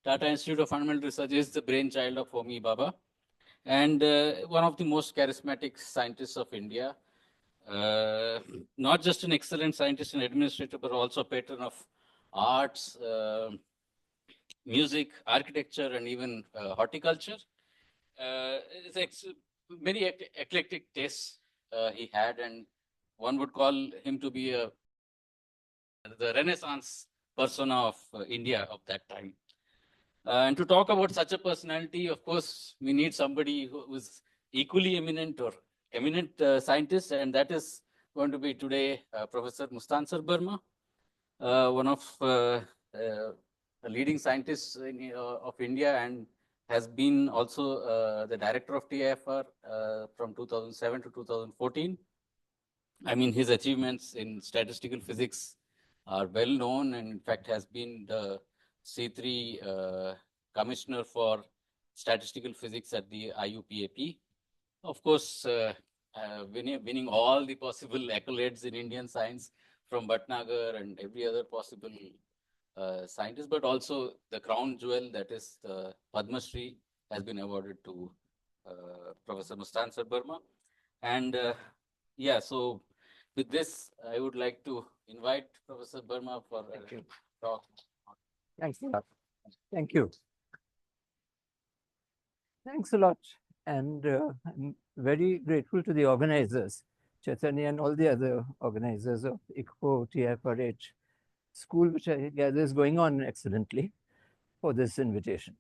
Tata Institute of Fundamental Research is the brainchild of Homi Bhabha and one of the most charismatic scientists of India. Not just an excellent scientist and administrator, but also a patron of arts, music, architecture, and even horticulture. It's many eclectic tastes he had, and one would call him to be the Renaissance persona of India of that time. And to talk about such a personality, of course, we need somebody who is equally eminent or eminent scientist, and that is going to be today Professor Mustansir Barma, one of the leading scientists of India, and has been also the director of TIFR from 2007 to 2014. I mean, his achievements in statistical physics are well known, and in fact has been the C3 commissioner for statistical physics at the IUPAP. Of course, winning all the possible accolades in Indian science from Bhatnagar and every other possible scientist, but also the crown jewel, that is the Padma Shri, has been awarded to Professor Mustansir Barma. And yeah, so with this, I would like to invite Professor Barma for a talk. Thanks a lot. Thank you. Thanks a lot. And I'm very grateful to the organizers, Chaitanya and all the other organizers of ICFO-TIFRH School, which I gather is going on excellently, for this invitation.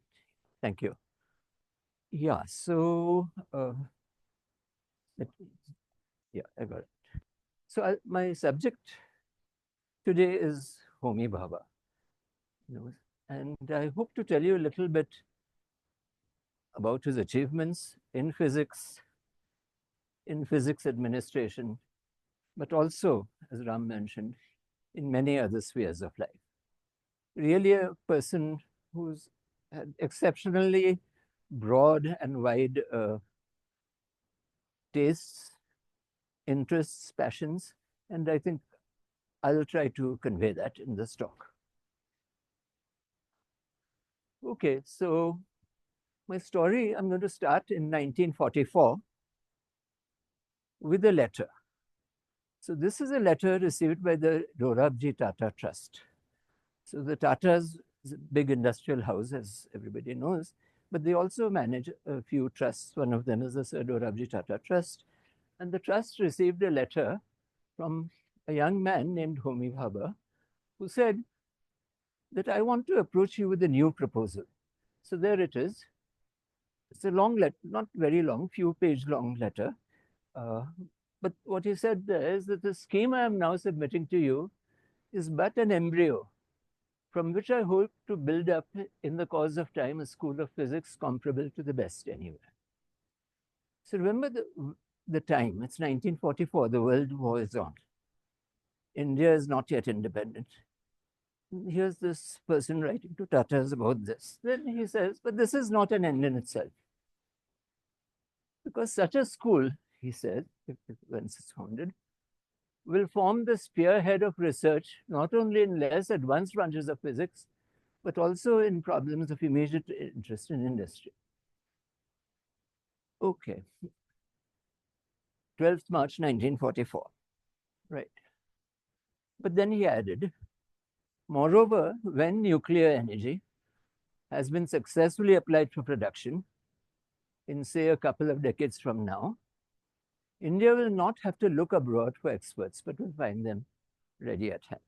Thank you. Yeah, so, yeah, I got it. So my subject today is Homi Bhabha. And I hope to tell you a little bit about his achievements in physics administration, but also, as Ram mentioned, in many other spheres of life. Really a person who's had exceptionally broad and wide tastes, interests, passions, and I think I'll try to convey that in this talk. Okay, so my story, I'm going to start in 1944 with a letter. So this is a letter received by the Dorabji Tata Trust. So the Tatas is a big industrial house, as everybody knows, but they also manage a few trusts. One of them is the Sir Dorabji Tata Trust. And the trust received a letter from a young man named Homi Bhabha, who said that I want to approach you with a new proposal. So there it is. It's a long letter, not very long, few-page long letter. But what he said there is that the scheme I am now submitting to you is but an embryo from which I hope to build up in the course of time a school of physics comparable to the best anywhere. So remember the time, it's 1944, the World War is on. India is not yet independent. Here's this person writing to Tatas about this. Then he says, but this is not an end in itself. Because such a school, he says, once it's founded, will form the spearhead of research, not only in less advanced branches of physics, but also in problems of immediate interest in industry. Okay. 12th March 1944. Right. But then he added, moreover, when nuclear energy has been successfully applied for production in, say, a couple of decades from now, India will not have to look abroad for experts, but will find them ready at hand.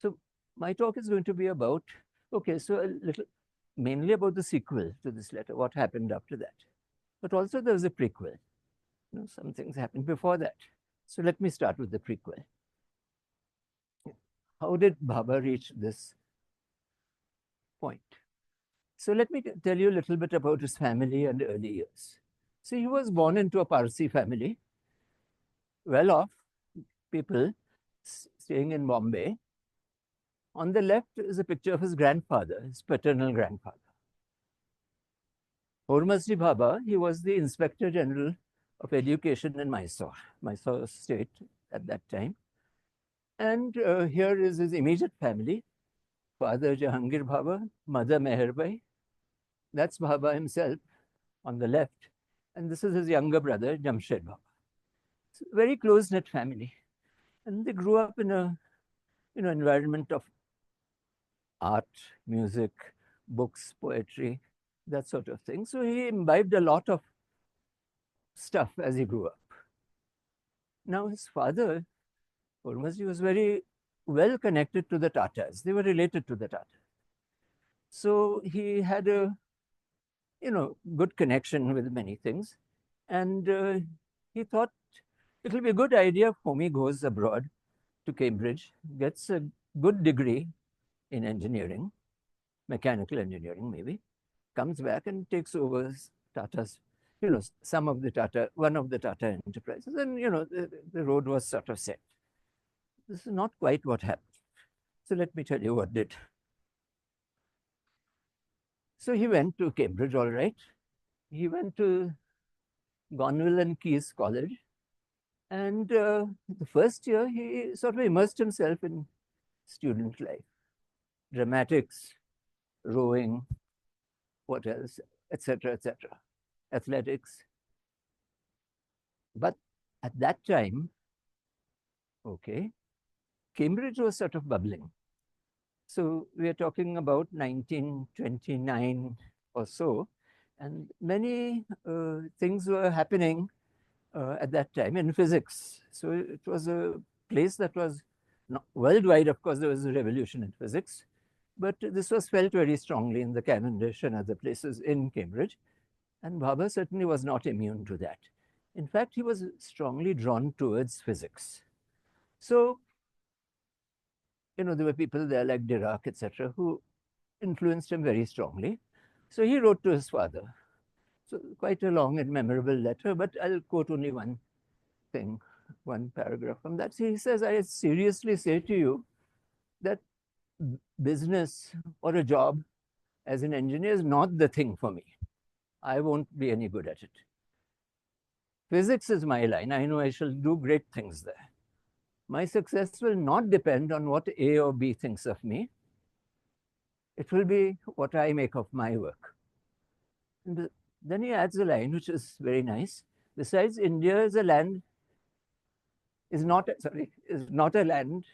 So my talk is going to be about, okay, so a little, mainly about the sequel to this letter, what happened after that. But also there was a prequel. You know, some things happened before that. So let me start with the prequel. How did Bhabha reach this point? So let me tell you a little bit about his family and early years. So he was born into a Parsi family, well-off people staying in Bombay. On the left is a picture of his grandfather, his paternal grandfather. Homi Bhabha, he was the Inspector General of Education in Mysore state at that time. And here is his immediate family. father Jehangir Bhabha, mother Meherbai. That's Bhabha himself on the left. And this is his younger brother, Jamshed Bhabha. It's a very close-knit family. And they grew up in a environment of art, music, books, poetry, that sort of thing. So he imbibed a lot of stuff as he grew up. Now his father, Ormaji, was very well connected to the Tatas. They were related to the Tatas. So he had a good connection with many things. And he thought it will be a good idea if Homi goes abroad to Cambridge, gets a good degree in engineering, mechanical engineering maybe, comes back and takes over Tata's, some of the Tata, one of the Tata enterprises. And, the road was sort of set. This is not quite what happened. So let me tell you what did. So he went to Cambridge, all right. He went to Gonville and Keyes College. And the first year, he sort of immersed himself in student life, dramatics, rowing, what else, etc., athletics. But at that time, okay, Cambridge was sort of bubbling. So we are talking about 1929 or so, and many things were happening at that time in physics. So it was a place that was not worldwide, of course, there was a revolution in physics, but this was felt very strongly in the Cavendish and other places in Cambridge. And Bhabha certainly was not immune to that. In fact, he was strongly drawn towards physics. So, there were people there like Dirac, etc., who influenced him very strongly. So he wrote to his father. So quite a long and memorable letter, but I'll quote only one thing, one paragraph from that. He says, I seriously say to you that business or a job as an engineer is not the thing for me. I won't be any good at it. Physics is my line. I know I shall do great things there. My success will not depend on what A or B thinks of me. It will be what I make of my work. And then he adds a line which is very nice. Besides, India is not a land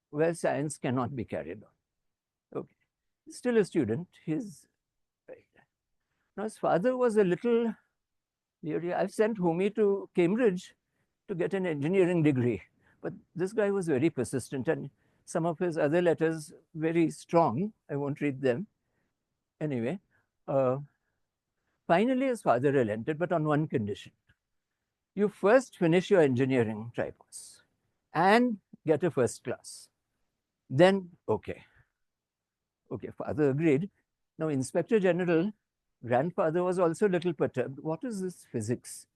where science cannot be carried on. Okay. He's still a student. Now his father was a little leery. I've sent Homi to Cambridge to get an engineering degree. But this guy was very persistent, and some of his other letters very strong. I won't read them. Anyway, finally his father relented, but on one condition. You first finish your engineering tripos and get a first class. Then, okay. Okay, father agreed. Now, Inspector General, grandfather was also a little perturbed. What is this physics?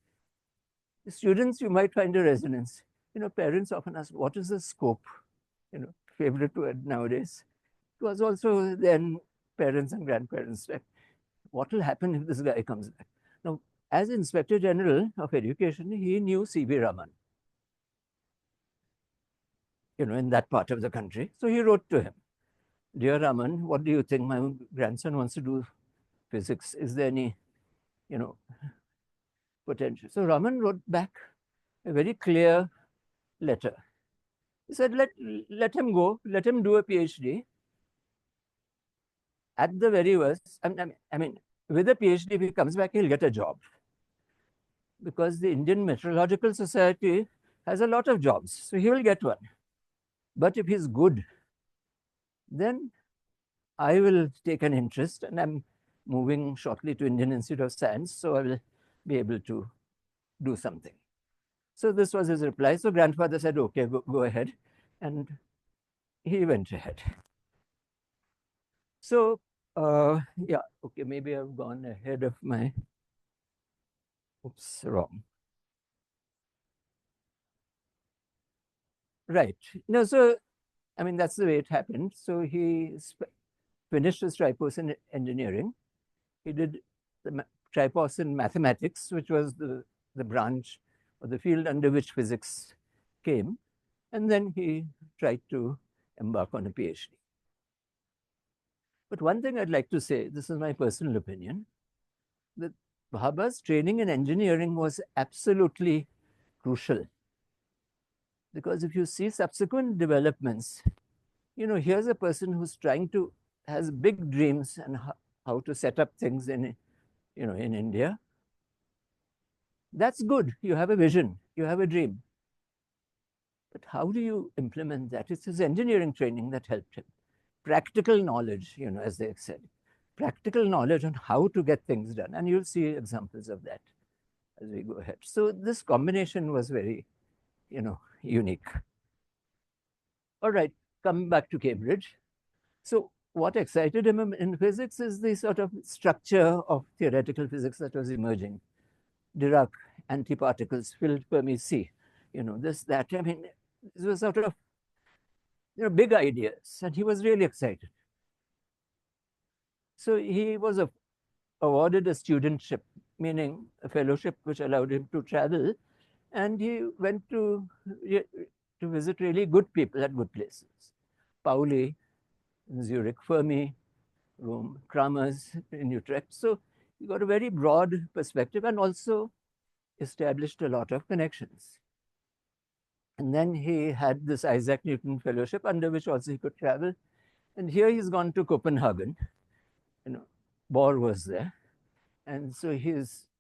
The students, you might find a resonance. Parents often ask, what is the scope? Favorite word nowadays. It was also then parents and grandparents like, what will happen if this guy comes back? Now, as Inspector General of Education, he knew C.V. Raman, in that part of the country. So he wrote to him, Dear Raman, what do you think? My grandson wants to do physics. Is there any, potential? So Raman wrote back a very clear letter. He said, let him go, let him do a PhD. At the very worst, I mean, with a PhD, if he comes back, he'll get a job. Because the Indian Meteorological Society has a lot of jobs, so he will get one. But if he's good, then I will take an interest, and I'm moving shortly to Indian Institute of Science, so I will be able to do something. So this was his reply. So grandfather said, okay, go ahead. And he went ahead. So, yeah, okay, maybe I've gone ahead of my, oops, wrong. Right. No, so, I mean, that's the way it happened. So he finished his tripos in engineering. He did the tripos in mathematics, which was the branch or the field under which physics came. And then he tried to embark on a PhD. But one thing I'd like to say, this is my personal opinion, that Bhabha's training in engineering was absolutely crucial. Because if you see subsequent developments, here's a person who's has big dreams and how to set up things in India. That's good. You have a vision, you have a dream. But how do you implement that? It's his engineering training that helped him. Practical knowledge, as they said, practical knowledge on how to get things done. And you'll see examples of that as we go ahead. So this combination was very, unique. All right, coming back to Cambridge. So what excited him in physics is the sort of structure of theoretical physics that was emerging. Dirac, antiparticles, filled Fermi C, this, that. I mean, this was sort of, big ideas, and he was really excited. So he was awarded a studentship, meaning a fellowship which allowed him to travel, and he went to visit really good people at good places. Pauli in Zurich, Fermi, Rome, Kramers in Utrecht. So he got a very broad perspective and also established a lot of connections. And then he had this Isaac Newton Fellowship, under which also he could travel. And here he's gone to Copenhagen. Bohr was there. And so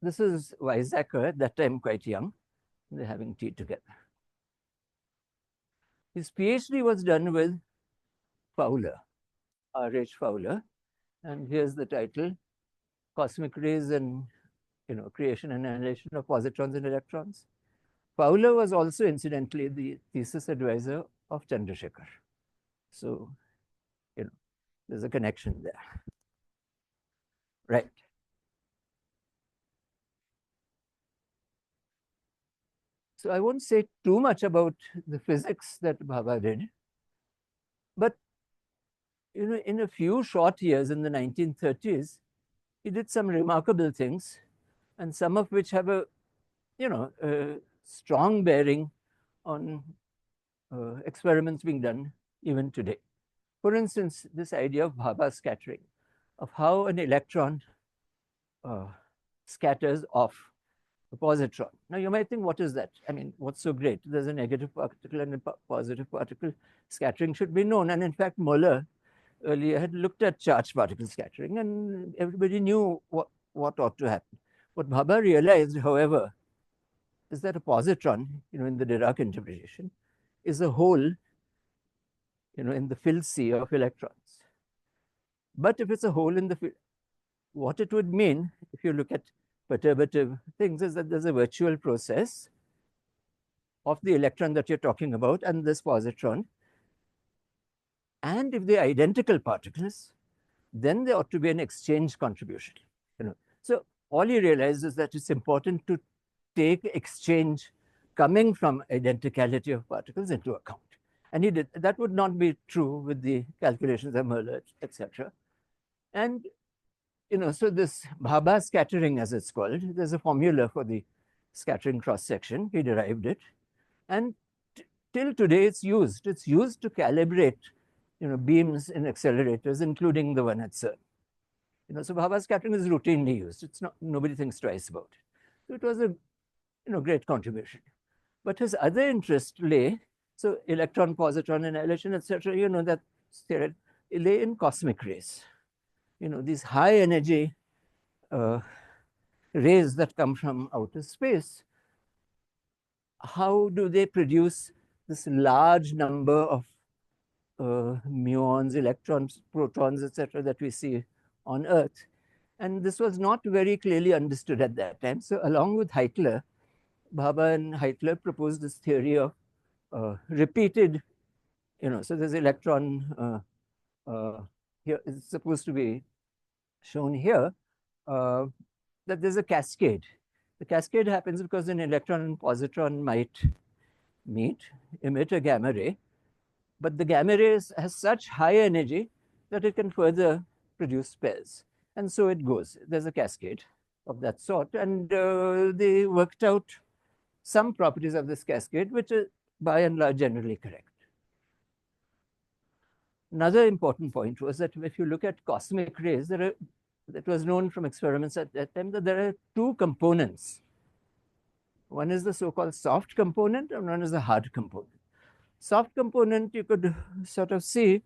this is Weizsäcker, at that time quite young. They're having tea together. His PhD was done with Fowler, R.H. Fowler. And here's the title, Cosmic Rays and Creation and Annihilation of Positrons and Electrons. Fowler was also, incidentally, the thesis advisor of Chandrasekhar. So, there's a connection there. Right. So I won't say too much about the physics that Bhabha did, but in a few short years in the 1930s, he did some remarkable things, and some of which have a strong bearing on experiments being done even today. For instance, this idea of Bhabha scattering, of how an electron scatters off a positron. Now you might think, what is that? I mean, what's so great? There's a negative particle and a positive particle. Scattering should be known. And in fact, Muller earlier had looked at charged particle scattering, and everybody knew what ought to happen. What Bhabha realized, however, is that a positron, in the Dirac interpretation, is a hole, in the filled sea of electrons. But if it's a hole in the field, what it would mean, if you look at perturbative things, is that there's a virtual process of the electron that you're talking about and this positron. And if they're identical particles, then there ought to be an exchange contribution. So all he realized is that it's important to take exchange coming from identicality of particles into account. And he did. That would not be true with the calculations of Muller, etc. And so this Bhabha scattering, as it's called, there's a formula for the scattering cross-section. He derived it. And till today, it's used. It's used to calibrate, beams in accelerators, including the one at CERN. So Bhabha scattering is routinely used. It's not, nobody thinks twice about it. So it was a, great contribution. But his other interest lay, so electron, positron annihilation, etc., that lay in cosmic rays. These high energy rays that come from outer space, how do they produce this large number of muons, electrons, protons, etc., that we see on Earth? And this was not very clearly understood at that time. So along with Heitler, Bhabha and Heitler proposed this theory of repeated, so there's electron here, it's supposed to be shown here, that there's a cascade. The cascade happens because an electron and positron might meet, emit a gamma ray, but the gamma ray has such high energy that it can further produce pairs. And so it goes. There's a cascade of that sort. And they worked out some properties of this cascade, which are by and large generally correct. Another important point was that if you look at cosmic rays, that was known from experiments at that time that there are two components. One is the so-called soft component and one is the hard component. Soft component you could sort of see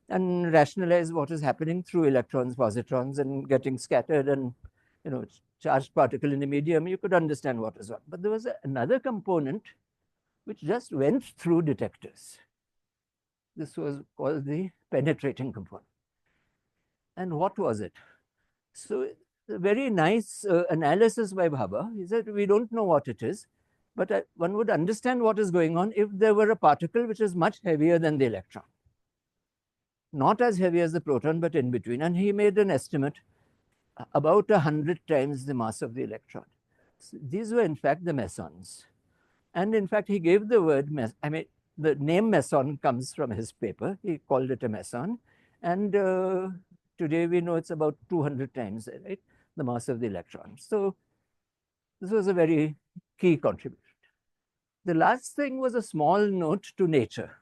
and rationalize what is happening through electrons, positrons, and getting scattered and charged particle in the medium. You could understand what is what. But there was another component which just went through detectors. This was called the penetrating component. And what was it? So a very nice analysis by Bhabha. He said, we don't know what it is, but one would understand what is going on if there were a particle which is much heavier than the electron. Not as heavy as the proton, but in between. And he made an estimate about 100 times the mass of the electron. So these were, in fact, the mesons. And in fact, he gave the word, the name meson comes from his paper. He called it a meson. And today we know it's about 200 times, right, the mass of the electron. So this was a very key contribution. The last thing was a small note to nature.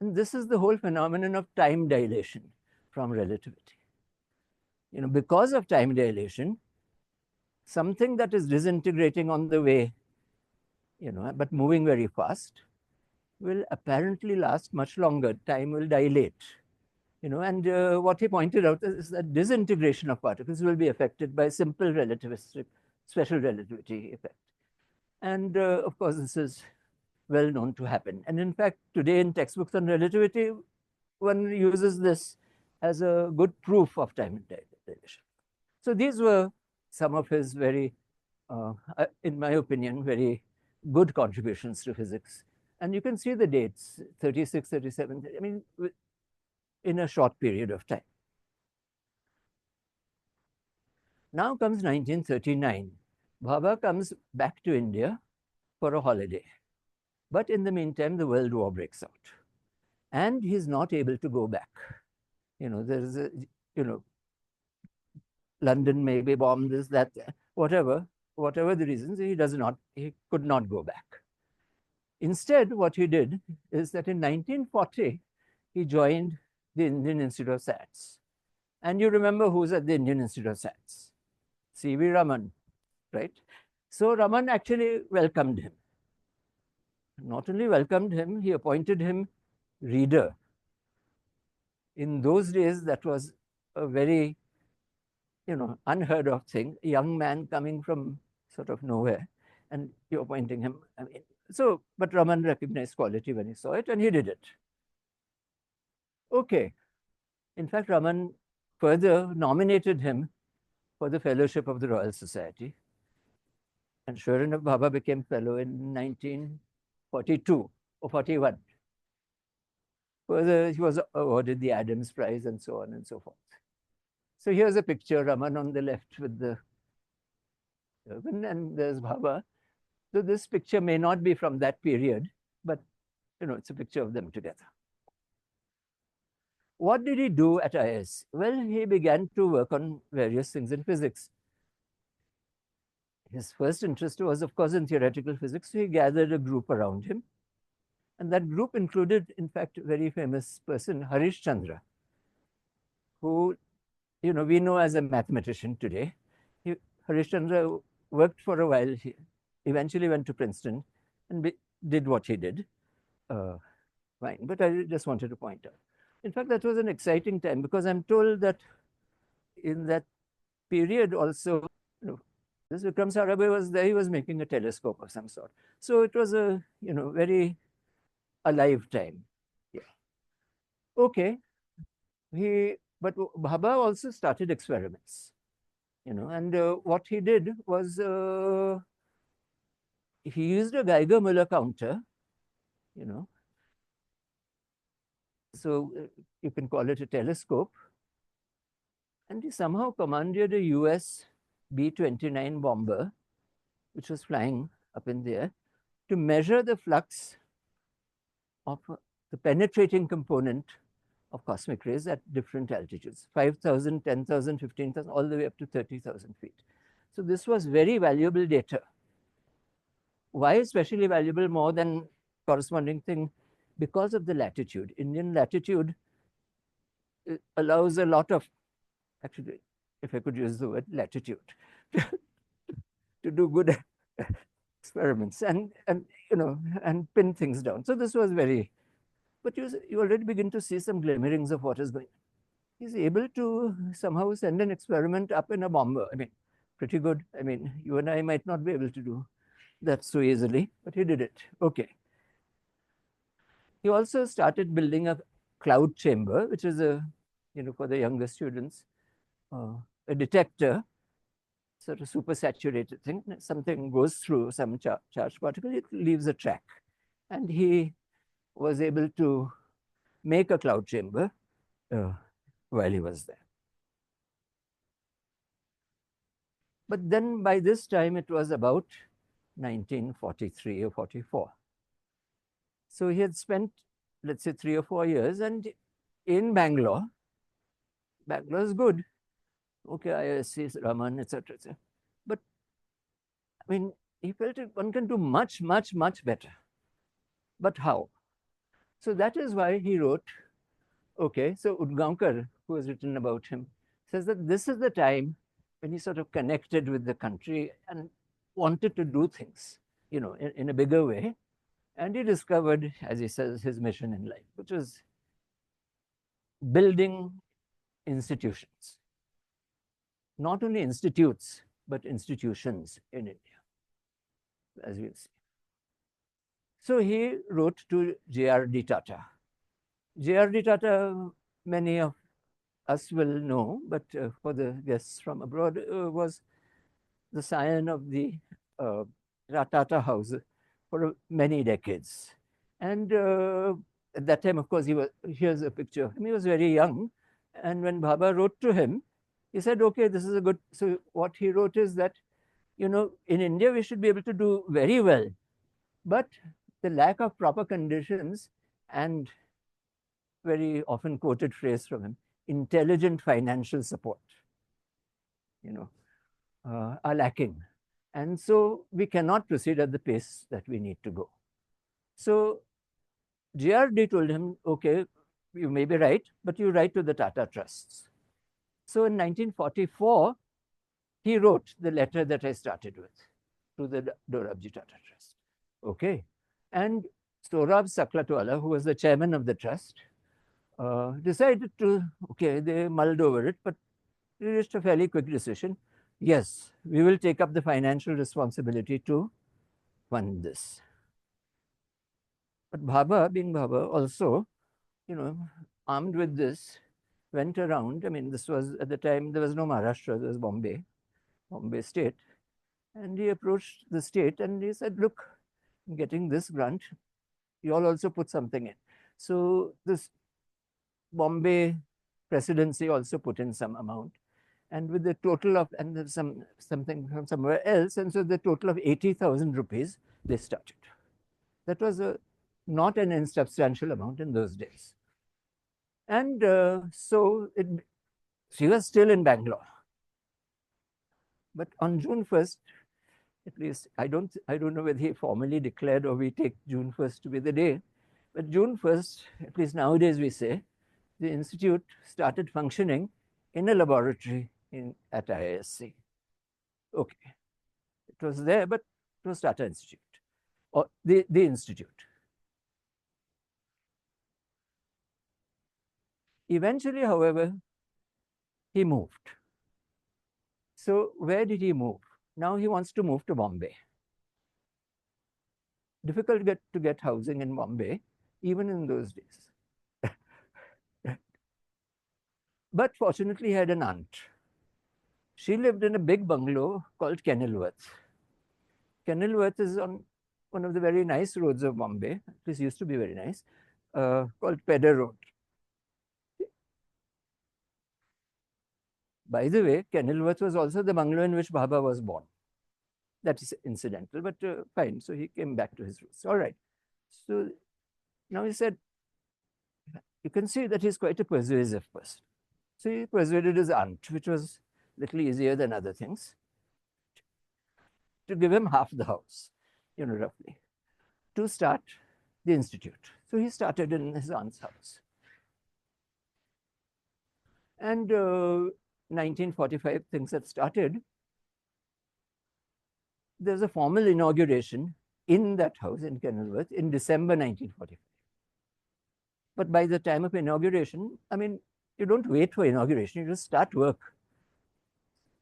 And this is the whole phenomenon of time dilation from relativity. Because of time dilation, something that is disintegrating on the way, but moving very fast, will apparently last much longer. Time will dilate. And what he pointed out is that disintegration of particles will be affected by simple relativistic special relativity effect. And of course, this is well known to happen. And in fact, today in textbooks on relativity, one uses this as a good proof of time dilation. So these were some of his very, in my opinion, very good contributions to physics. And you can see the dates, 36, 37, I mean, in a short period of time. Now comes 1939. Bhabha comes back to India for a holiday. But in the meantime, the World War breaks out. And he's not able to go back. There's a, London may be bombed, this, that, whatever the reasons, he could not go back. Instead, what he did is that in 1940, he joined the Indian Institute of Science. And you remember who's at the Indian Institute of Science? C.V. Raman, right? So Raman actually welcomed him. Not only welcomed him, he appointed him reader. In those days, that was a very, unheard of thing. A young man coming from sort of nowhere, and you're appointing him. But Raman recognized quality when he saw it, and he did it. Okay. In fact, Raman further nominated him for the fellowship of the Royal Society. And sure enough, Bhabha became fellow in 1942 or 41. Further, he was awarded the Adams Prize and so on and so forth. So here's a picture, Raman on the left with the turban, and there's Bhabha. So this picture may not be from that period, but it's a picture of them together. What did he do at IS? Well, he began to work on various things in physics. His first interest was, of course, in theoretical physics. So he gathered a group around him. And that group included, in fact, a very famous person, Harish Chandra, who, we know as a mathematician today. Harish Chandra worked for a while. He eventually went to Princeton and did what he did. Fine, but I just wanted to point out. In fact, that was an exciting time because I'm told that in that period also, this Vikram Sarabhai was there, he was making a telescope of some sort. So it was a, very alive time. Yeah. Okay. But Bhabha also started experiments, and what he did was he used a Geiger-Müller counter, so you can call it a telescope, and he somehow commanded a US B-29 bomber, which was flying up in the air, to measure the flux of the penetrating component of cosmic rays at different altitudes, 5,000, 10,000, 15,000, all the way up to 30,000 feet. So this was very valuable data. Why especially valuable more than corresponding thing? because of the latitude. Indian latitude allows a lot of, actually, if I could use the word latitude, to do good experiments and and pin things down. So this was very, but you already begin to see some glimmerings of what is going on. He's able to somehow send an experiment up in a bomber. I mean, pretty good. I mean, you and I might not be able to do that so easily, but he did it. Okay. He also started building a cloud chamber, which is a, for the younger students, a detector, sort of supersaturated thing. Something goes through some charged particle, it leaves a track. And he was able to make a cloud chamber while he was there. But then by this time, it was about 1943 or 44. So he had spent, let's say, 3 or 4 years, and in Bangalore is good. Okay, ISC, Raman, etc., etc. But I mean, he felt one can do much, much, much better. But how? So that is why he wrote, okay, so Udgaonkar, who has written about him, says that this is the time when he sort of connected with the country and wanted to do things, in a bigger way. And he discovered, as he says, his mission in life, which was building institutions. Not only institutes, but institutions in India, as we'll see. So he wrote to J.R.D. Tata. J.R.D. Tata, many of us will know, but for the guests from abroad, was the scion of the Tata house for many decades. And at that time, of course, here's a picture of him. He was very young. And when Bhabha wrote to him, he said, okay, this is a good, so what he wrote is that, in India, we should be able to do very well, but the lack of proper conditions and very often quoted phrase from him, intelligent financial support, are lacking. And so we cannot proceed at the pace that we need to go. So JRD told him, okay, you may be right, but you write to the Tata Trusts. So in 1944, he wrote the letter that I started with to the Dorabji Tata Trust. Okay. And Saurabh Saklatwala, who was the chairman of the trust, decided to, okay, they mulled over it, but they reached a fairly quick decision. Yes, we will take up the financial responsibility to fund this. But Bhabha, being Bhabha, also, armed with this, went around. I mean, this was at the time, there was no Maharashtra, there was Bombay state. And he approached the state and he said, look, I'm getting this grant, you all also put something in. So this Bombay presidency also put in some amount. And with the total of, and there's something from somewhere else, and so the total of 80,000 rupees, they started. That was not an insubstantial amount in those days. And so she was still in Bangalore. But on June 1st, at least, I don't know whether he formally declared or we take June 1st to be the day, but June 1st, at least nowadays we say, the institute started functioning in a laboratory at IISc. Okay. It was there, but it was Tata Institute, or the institute. Eventually, however, he moved. So where did he move? Now he wants to move to Bombay. Difficult to get housing in Bombay, even in those days. But fortunately, he had an aunt. She lived in a big bungalow called Kenilworth. Kenilworth is on one of the very nice roads of Bombay. This used to be very nice, called Pedder Road. By the way, Kenilworth was also the bungalow in which Bhabha was born. That is incidental, but fine. So he came back to his roots. All right. So now he said, you can see that he's quite a persuasive person. So he persuaded his aunt, which was a little easier than other things, to give him half the house, roughly, to start the institute. So he started in his aunt's house. And 1945, things had started. There's a formal inauguration in that house in Kenilworth in December 1945. But by the time of inauguration, I mean, you don't wait for inauguration, you just start work.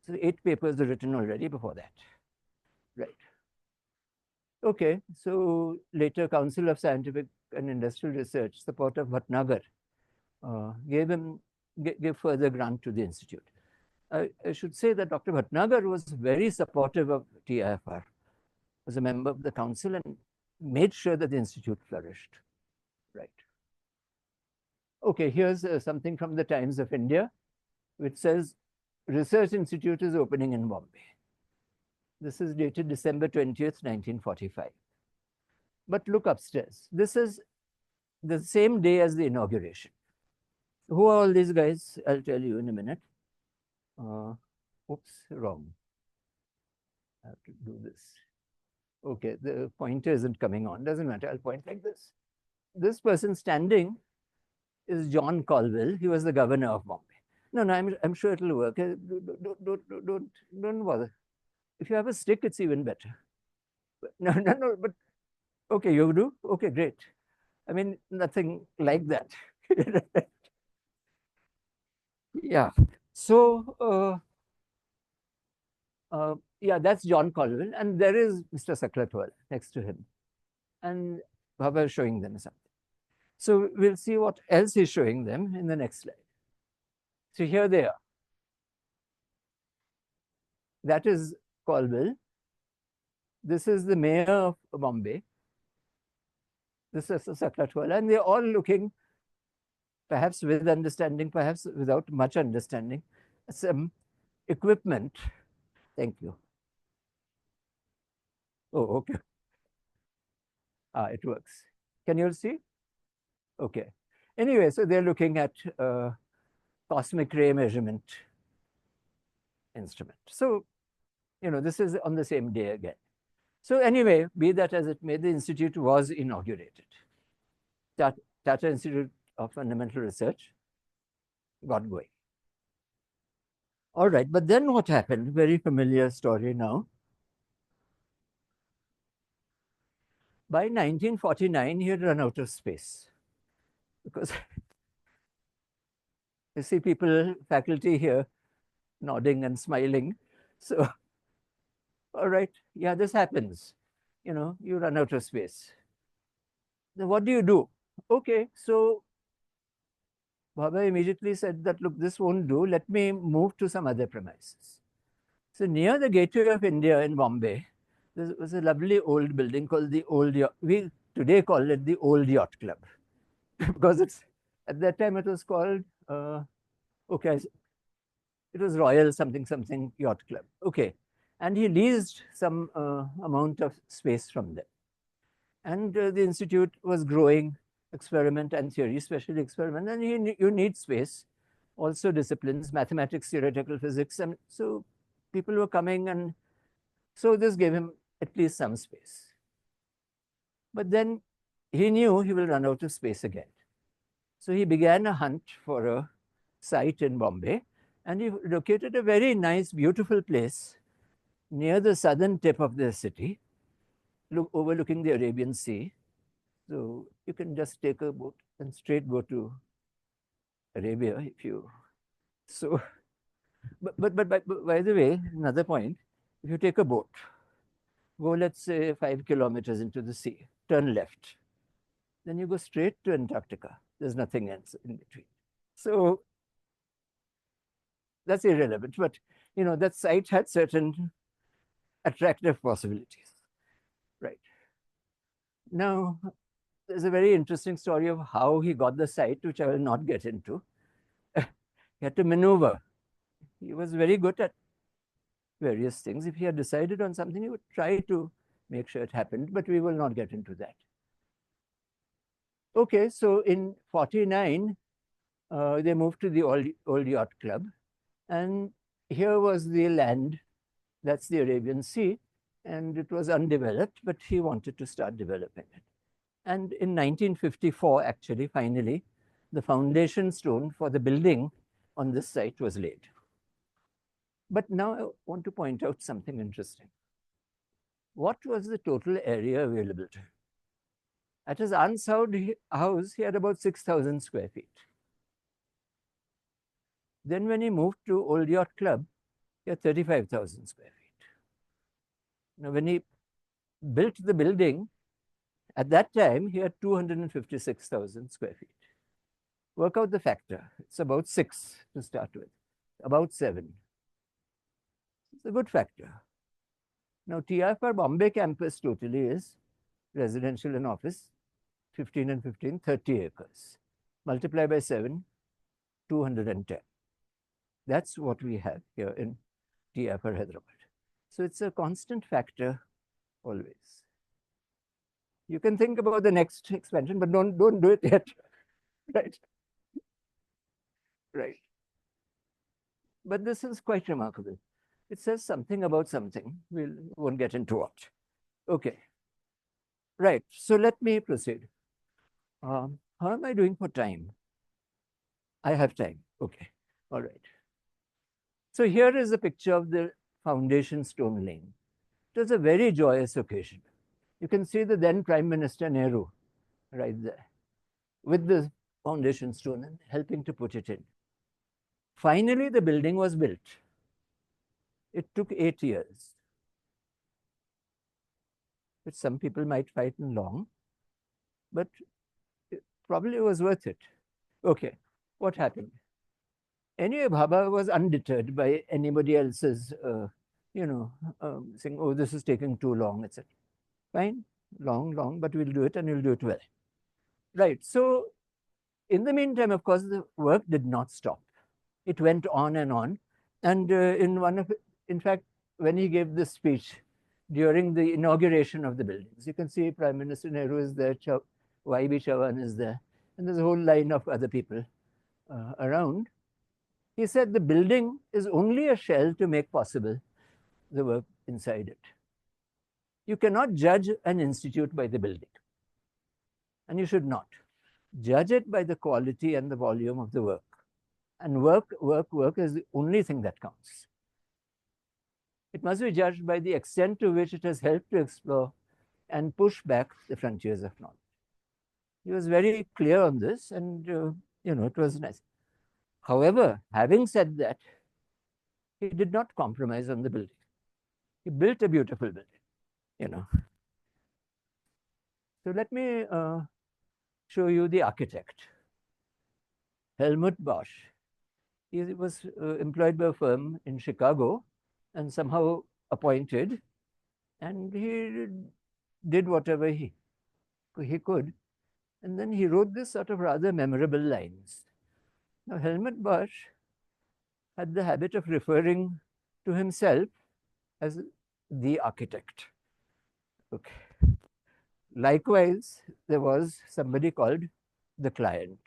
So 8 papers are written already before that. Right. Okay, so later Council of Scientific and Industrial Research, support of Bhatnagar, gave further grant to the institute. I should say that Dr. Bhatnagar was very supportive of TIFR, was a member of the council and made sure that the institute flourished. Right. Okay, here's something from the Times of India, which says, Research Institute is opening in Bombay. This is dated December 20th, 1945. But look upstairs. This is the same day as the inauguration. Who are all these guys? I'll tell you in a minute. Oops, wrong. I have to do this. Okay, the pointer isn't coming on. Doesn't matter. I'll point like this. This person standing is John Colville. He was the governor of Bombay. No, I'm sure it'll work. Don't bother. If you have a stick, it's even better. No, but okay, you do? Okay, great. I mean, nothing like that. Yeah. So, yeah, that's John Colville. And there is Mr. Saklatwala next to him. And Bhabha is showing them something. So we'll see what else he's showing them in the next slide. So here they are. That is Colville. This is the mayor of Bombay. This is Saklatwala. And they're all looking, perhaps with understanding, perhaps without much understanding, some equipment. Thank you. Oh, okay. It works. Can you all see? Okay. Anyway, so they're looking at cosmic ray measurement instrument. So, this is on the same day again. So anyway, be that as it may, the institute was inaugurated. Tata Institute of Fundamental Research got going. All right, but then what happened? Very familiar story now. By 1949, he had run out of space because you see people, faculty here nodding and smiling. So, all right, yeah, this happens. You run out of space. Then what do you do? Okay, so Bhabha immediately said that, look, this won't do. Let me move to some other premises. So near the Gateway of India in Bombay, there was a lovely old building called the Old Yacht. We today call it the Old Yacht Club because at that time it was called, okay, it was Royal something Yacht Club. Okay. And he leased some amount of space from them. And the institute was growing, experiment and theory, especially experiment. And you need space, also disciplines, mathematics, theoretical physics. And so people were coming, and so this gave him at least some space. But then he knew he will run out of space again. So he began a hunt for a site in Bombay, and he located a very nice, beautiful place near the southern tip of the city, overlooking the Arabian Sea. So you can just take a boat and straight go to Arabia if you. So, but by the way, another point, if you take a boat, go, let's say, 5 kilometers into the sea, turn left, then you go straight to Antarctica. There's nothing else in between. So that's irrelevant, but that site had certain attractive possibilities. Right. Now, there's a very interesting story of how he got the site, which I will not get into. He had to maneuver. He was very good at various things. If he had decided on something, he would try to make sure it happened, but we will not get into that. Okay, so in 49, they moved to the Old Yacht Club. And here was the land, that's the Arabian Sea, and it was undeveloped, but he wanted to start developing it. And in 1954, actually, finally, the foundation stone for the building on this site was laid. But now I want to point out something interesting. What was the total area available to him? At his aunt's house, he had about 6,000 square feet. Then when he moved to Old Yacht Club, he had 35,000 square feet. Now, when he built the building, at that time, he had 256,000 square feet. Work out the factor. It's about 6 to start with, about 7. It's a good factor. Now, TIFR Bombay campus totally is residential and office, 15 and 15, 30 acres. Multiply by 7, 210. That's what we have here in TIFR Hyderabad. So it's a constant factor always. You can think about the next expansion, but don't do it yet. Right? Right. But this is quite remarkable. It says something about something. We won't get into what. Okay. Right. So let me proceed. How am I doing for time? I have time. Okay. All right. So here is a picture of the foundation stone laying. It was a very joyous occasion. You can see the then Prime Minister Nehru right there with the foundation stone and helping to put it in. Finally, the building was built. It took 8 years, which some people might find long, but it probably was worth it. Okay, what happened? Anyway, Bhabha was undeterred by anybody else's, saying, oh, this is taking too long, etc. Fine, long, but we'll do it and we'll do it well. Right, so in the meantime, of course, the work did not stop. It went on and on. And in fact, when he gave this speech during the inauguration of the buildings, you can see Prime Minister Nehru is there, Y.B. Chavan is there, and there's a whole line of other people around. He said the building is only a shell to make possible the work inside it. You cannot judge an institute by the building, and you should not. Judge it by the quality and the volume of the work. And work is the only thing that counts. It must be judged by the extent to which it has helped to explore and push back the frontiers of knowledge. He was very clear on this, and it was nice. However, having said that, he did not compromise on the building. He built a beautiful building, So let me show you the architect, Helmut Bosch. He was employed by a firm in Chicago and somehow appointed, and he did whatever he could. And then he wrote this sort of rather memorable lines. Now, Helmut Bosch had the habit of referring to himself as the architect. Okay. Likewise, there was somebody called the client.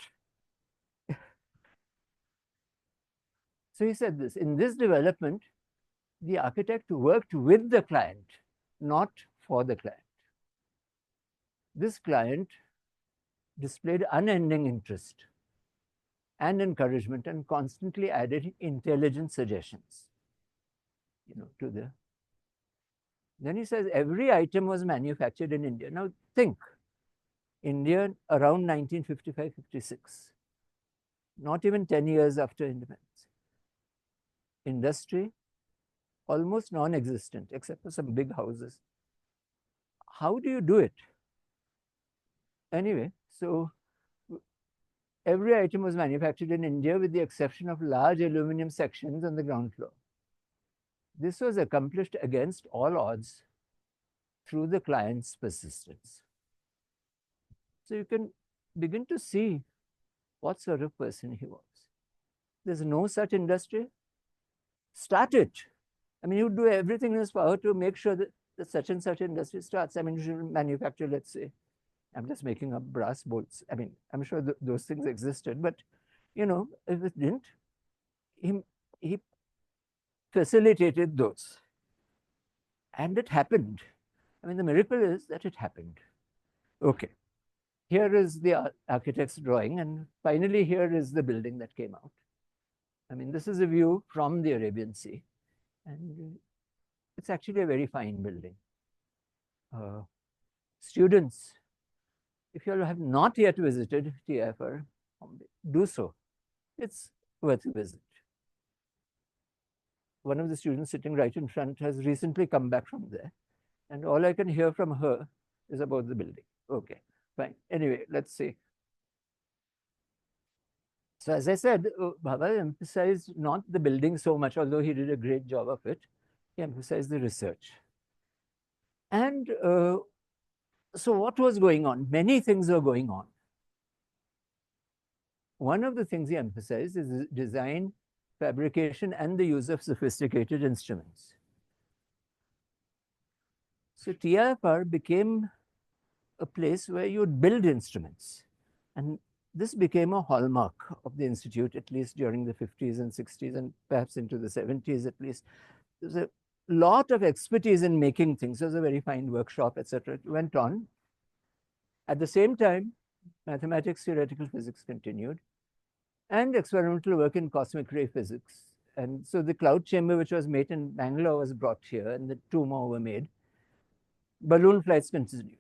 So he said this, in this development, the architect worked with the client, not for the client. This client displayed unending interest and encouragement and constantly added intelligent suggestions, to the. Then he says every item was manufactured in India. Now think, India around 1955-56, not even 10 years after independence. Industry almost non-existent, except for some big houses. How do you do it? Anyway, so every item was manufactured in India with the exception of large aluminum sections on the ground floor. This was accomplished against all odds through the client's persistence. So you can begin to see what sort of person he was. There's no such industry. Start it. I mean, you do everything in his power to make sure that such and such industry starts. I mean, you should manufacture, let's say, I'm just making up brass bolts. I mean, I'm sure those things existed, but, if it didn't, he facilitated those. And it happened. I mean, the miracle is that it happened. Okay. here is the architect's drawing, and finally here is the building that came out. I mean, this is a view from the Arabian Sea, and it's actually a very fine building. Students, if you have not yet visited TIFR, do so. It's worth a visit. One of the students sitting right in front has recently come back from there, and all I can hear from her is about the building. Okay, fine. Anyway, let's see. So as I said, Bhabha emphasized not the building so much, although he did a great job of it. He emphasized the research. And so what was going on? Many things were going on. One of the things he emphasized is design, fabrication, and the use of sophisticated instruments. So TIFR became a place where you would build instruments. And this became a hallmark of the institute, at least during the 50s and 60s, and perhaps into the 70s at least. There's a lot of expertise in making things. There's a very fine workshop, etc. It went on. At the same time, mathematics, theoretical physics continued, and experimental work in cosmic ray physics. And so the cloud chamber, which was made in Bangalore, was brought here, and the two more were made. Balloon flights continued.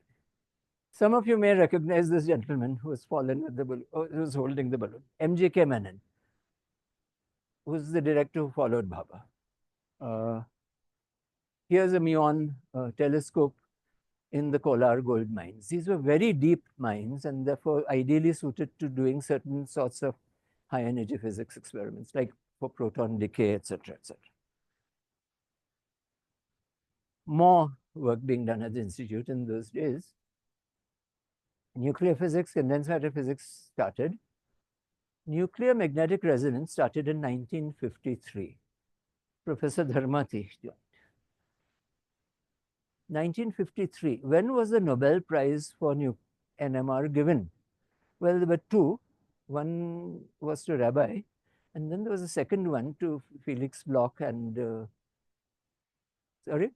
Some of you may recognize this gentleman who has fallen with the balloon, who was holding the balloon, M.J.K. Menon, who was the director who followed Bhabha. Here's a muon telescope in the Kolar gold mines. These were very deep mines and therefore ideally suited to doing certain sorts of high energy physics experiments, like for proton decay, etc., etc. More work being done at the institute in those days. Nuclear physics, condensed matter physics started. Nuclear magnetic resonance started in 1953. Professor Dharmati joined. 1953. When was the Nobel Prize for NMR given? Well, there were two. One was to Rabbi, and then there was a second one to Felix Bloch and sorry?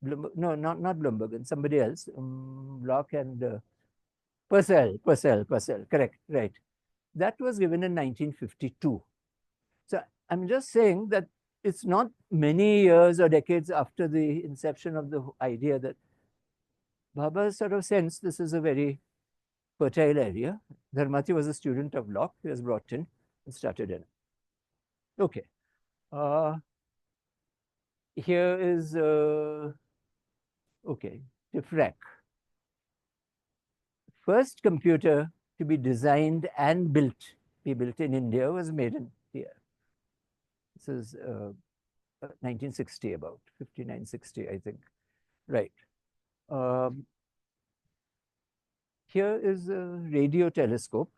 No, not Bloomberg, and somebody else. Bloch and Purcell, correct, right. That was given in 1952. So I'm just saying that it's not many years or decades after the inception of the idea that Bhabha sort of sensed this is a very fertile area. Dharmati was a student of Locke. He was brought in and started in. Okay. Here is, okay, TIFRH. First computer to be designed and built in India was made in here. This is 1960, about 59, 60, I think. Right. Here is a radio telescope,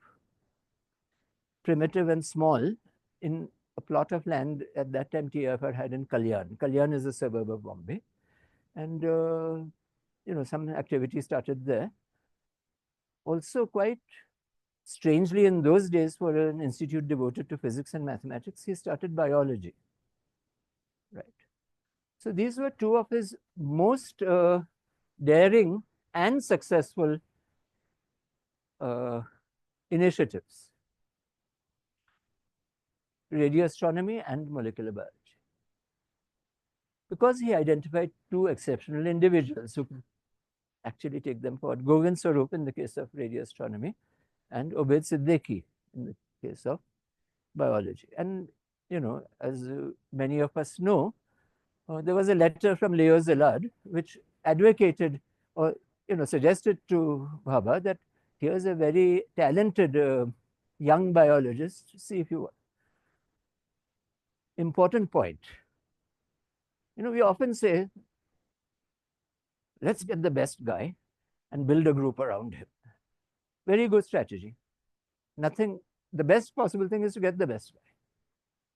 primitive and small, in a plot of land at that time TIFR had in Kalyan. Kalyan is a suburb of Bombay. And, you know, some activity started there. Also quite strangely in those days for an institute devoted to physics and mathematics, he started biology. Right. So these were two of his most daring and successful initiatives: radio astronomy and molecular biology. Because he identified two exceptional individuals who could actually take them forward: Govind Swarup in the case of radio astronomy, and Obaid Siddiqui in the case of biology. And, you know, as many of us know, there was a letter from Leo Szilard which advocated or, you know, suggested to Bhabha that here's a very talented young biologist, see if you want. Important point. You know, we often say, let's get the best guy and build a group around him. Very good strategy. Nothing, the best possible thing is to get the best guy.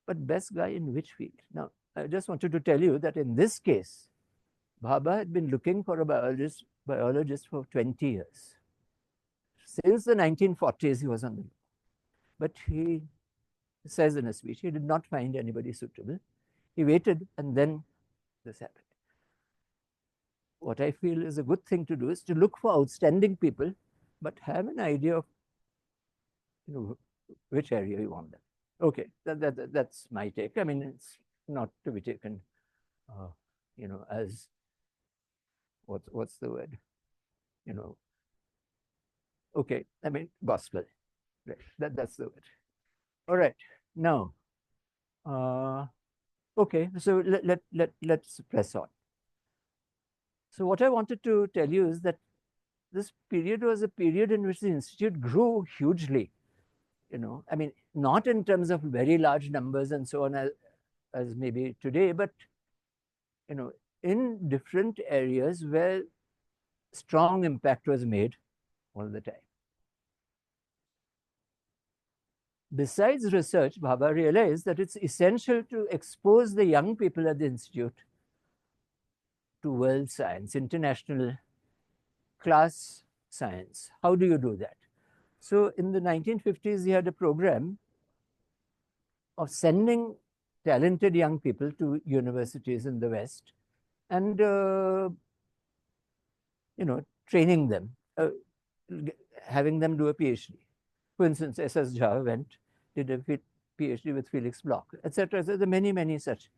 But best guy in which field? Now, I just wanted to tell you that in this case, Bhabha had been looking for a biologist for 20 years. Since the 1940s, he was on the look. But he says in a speech, he did not find anybody suitable. He waited, and then this happened. What I feel is a good thing to do is to look for outstanding people but have an idea of which area you want them. Okay, that's my take. I mean, it's not to be taken, as what's the word, Okay, I mean gospel. Right, that's the word. All right, now, okay, so let's press on. So what I wanted to tell you is that this period was a period in which the institute grew hugely. I mean, not in terms of very large numbers and so on as maybe today, but in different areas where strong impact was made all the time. Besides research, Bhabha realized that it's essential to expose the young people at the institute to world science, international class science. How do you do that? So in the 1950s, he had a program of sending talented young people to universities in the West and, training them, having them do a PhD. For instance, S S Jha went, did a PhD with Felix Bloch, etc. So there are many, many such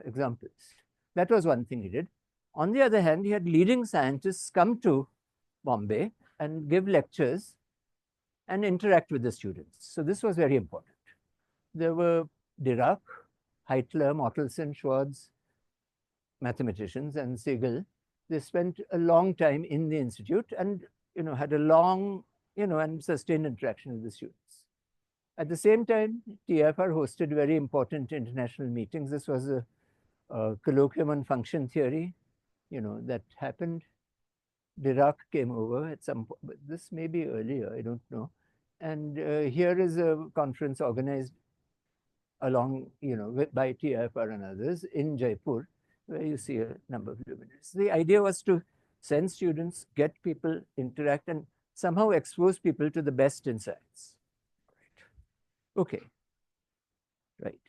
examples. That was one thing he did. On the other hand, he had leading scientists come to Bombay and give lectures and interact with the students. So this was very important. There were Dirac, Heitler, Mottelson, Schwartz, mathematicians, and Siegel. They spent a long time in the institute and had a long and sustained interaction with the students. At the same time, TIFR hosted very important international meetings. This was a colloquium on function theory, that happened. Dirac came over at some point, but this may be earlier, I don't know. And here is a conference organized along, by TIFR and others in Jaipur, where you see a number of luminaries. The idea was to send students, get people, interact, and somehow expose people to the best in science. Right. Okay. Right.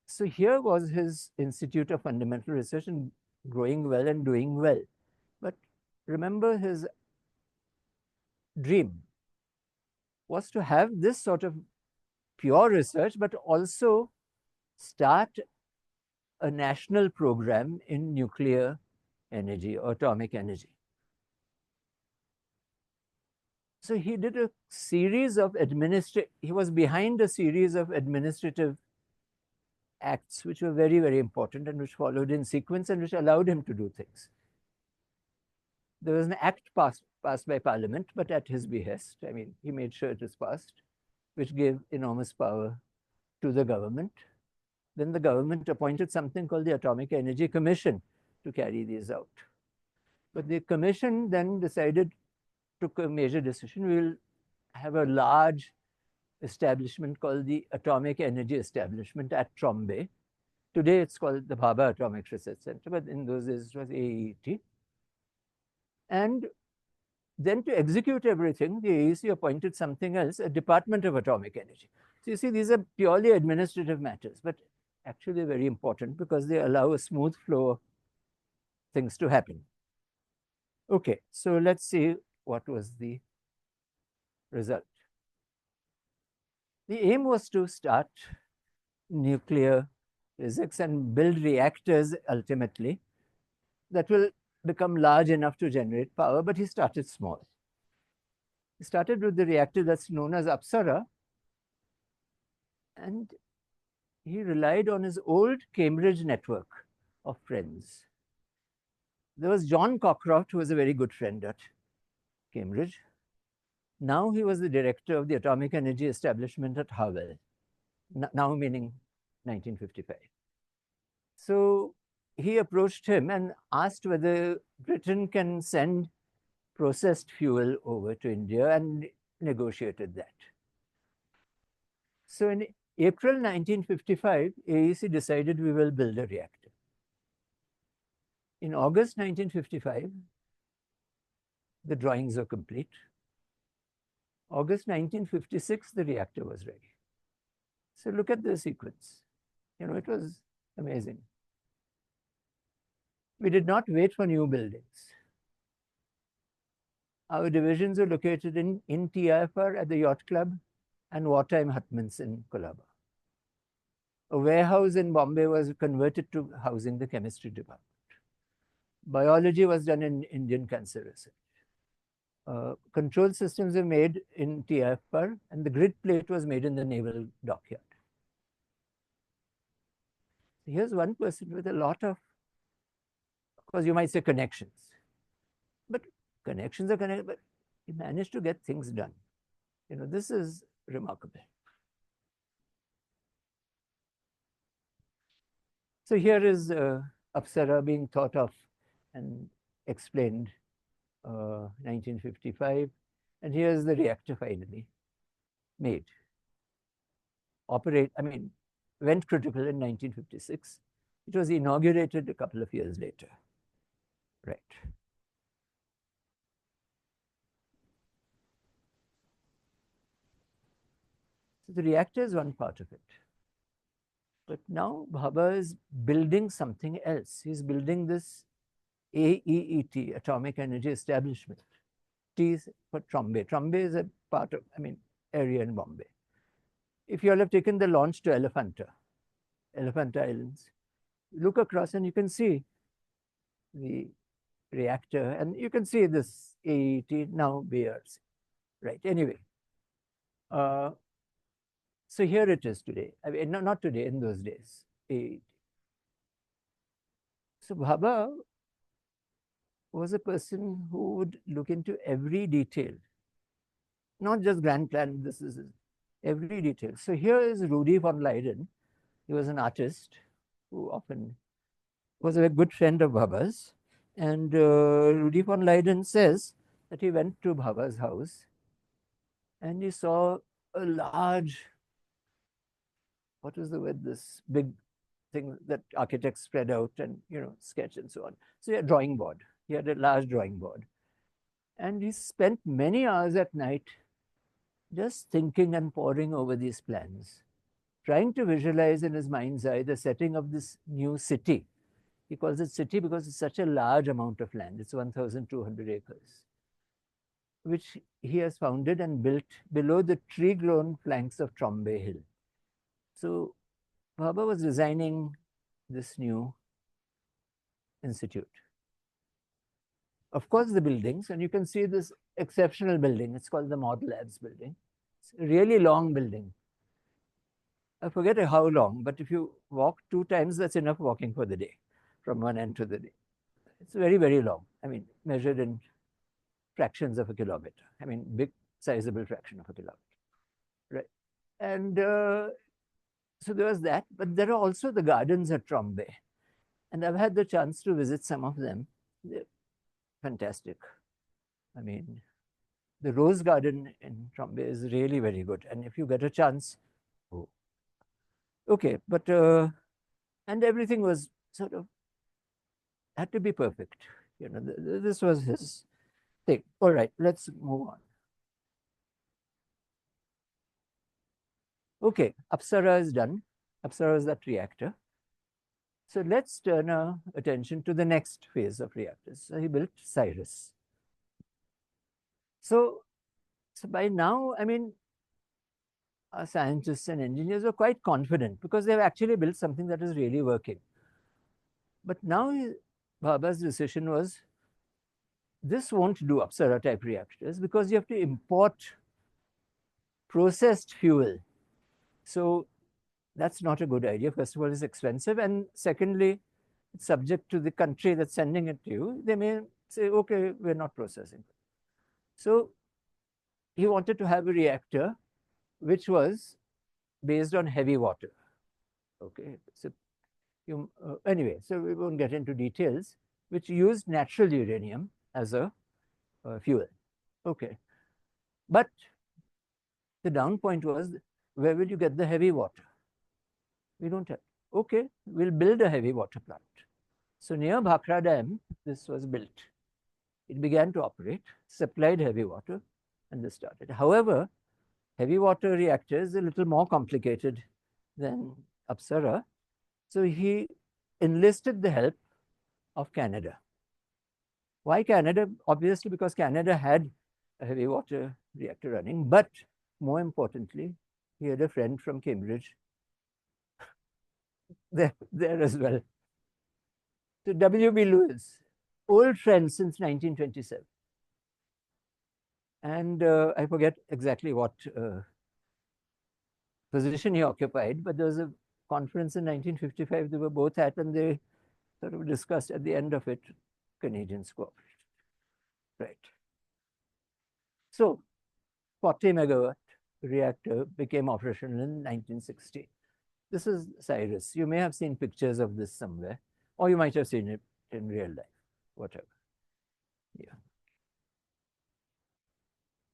So here was his Institute of Fundamental Research and growing well and doing well. But remember, his dream was to have this sort of pure research, but also start a national program in nuclear energy or atomic energy. So he did a series of he was behind a series of administrative acts which were very, very important and which followed in sequence and which allowed him to do things. There was an act passed by Parliament, but at his behest. I mean, he made sure it was passed, which gave enormous power to the government. Then the government appointed something called the Atomic Energy Commission to carry these out. But the commission then took a major decision. We'll have a large establishment called the Atomic Energy Establishment at Trombay. Today it's called the Bhabha Atomic Research Center, but in those days it was AET. And then to execute everything, the AEC appointed something else, a Department of Atomic Energy. So you see, these are purely administrative matters, but actually very important because they allow a smooth flow of things to happen. Okay, so let's see what was the result. The aim was to start nuclear physics and build reactors ultimately that will become large enough to generate power, but he started small. He started with the reactor that's known as Apsara, and he relied on his old Cambridge network of friends. There was John Cockcroft, who was a very good friend at Cambridge. Now he was the director of the Atomic Energy Establishment at Harwell, now meaning 1955. So he approached him and asked whether Britain can send processed fuel over to India and negotiated that. So in April 1955, AEC decided we will build a reactor. In August 1955, the drawings were complete. August 1956, the reactor was ready. So look at the sequence. It was amazing. We did not wait for new buildings. Our divisions were located in TIFR at the Yacht Club and wartime hutments in Colaba. A warehouse in Bombay was converted to housing the chemistry department. Biology was done in Indian Cancer Research. Control systems were made in TIFR, and the grid plate was made in the naval dockyard. Here's one person with a lot of course, you might say connections, but connections are connected, but he managed to get things done. This is remarkable. So here is Apsara being thought of and explained 1955. And here's the reactor finally made. Went critical in 1956. It was inaugurated a couple of years later. Right. So the reactor is one part of it. But now Bhabha is building something else. He's building this AEET, Atomic Energy Establishment. T is for Trombay. Trombay is a part of, area in Bombay. If you all have taken the launch to Elephanta Islands, look across and you can see the reactor, and you can see this AET, now BRC. Right, anyway. So here it is today. Not today, in those days. AET. So Bhabha was a person who would look into every detail, not just grand plan, this is every detail. So here is Rudy von Leyden. He was an artist who often was a good friend of Bhabha's. And Rudy von Leyden says that he went to Bhabha's house and he saw a large, what was the word, this big thing that architects spread out and, sketch and so on. So he had a drawing board. He had a large drawing board. And he spent many hours at night just thinking and poring over these plans, trying to visualize in his mind's eye the setting of this new city. He calls it city because it's such a large amount of land. It's 1,200 acres, which he has founded and built below the tree-grown flanks of Trombay Hill. So Bhabha was designing this new institute. Of course, the buildings, and you can see this exceptional building. It's called the Model Labs building. It's a really long building. I forget how long, but if you walk 2 times, that's enough walking for the day, from one end to the day. It's very, very long. Measured in fractions of a kilometer. Big, sizable fraction of a kilometer. Right. And so there was that, but there are also the gardens at Trombay. And I've had the chance to visit some of them. They're fantastic. The rose garden in Trombay is really very good. And if you get a chance, okay, but, and everything was sort of, had to be perfect. This was his thing. All right, let's move on. Okay, Apsara is done. Apsara is that reactor. So let's turn our attention to the next phase of reactors. So he built Cyrus. So by now, our scientists and engineers were quite confident because they've actually built something that is really working. But now Bhabha's decision was, this won't do Apsara type reactors because you have to import processed fuel. So that's not a good idea. First of all, it's expensive. And secondly, it's subject to the country that's sending it to you. They may say, okay, we're not processing. So he wanted to have a reactor which was based on heavy water. Okay. So anyway, so we won't get into details, which used natural uranium as a fuel. Okay. But the down point was, where will you get the heavy water? We don't have. Okay, we'll build a heavy water plant. So near Bhakra Dam, this was built. It began to operate, supplied heavy water, and this started. However, heavy water reactor is a little more complicated than Apsara. So he enlisted the help of Canada. Why Canada? Obviously, because Canada had a heavy water reactor running, but more importantly, he had a friend from Cambridge there as well. So W.B. Lewis, old friend since 1927. And I forget exactly what position he occupied, but there was a conference in 1955 they were both at, and they sort of discussed at the end of it Canadians cooperation. Right. So 40 megawatt reactor became operational in 1960. This is Cyrus. You may have seen pictures of this somewhere, or you might have seen it in real life, whatever. Yeah.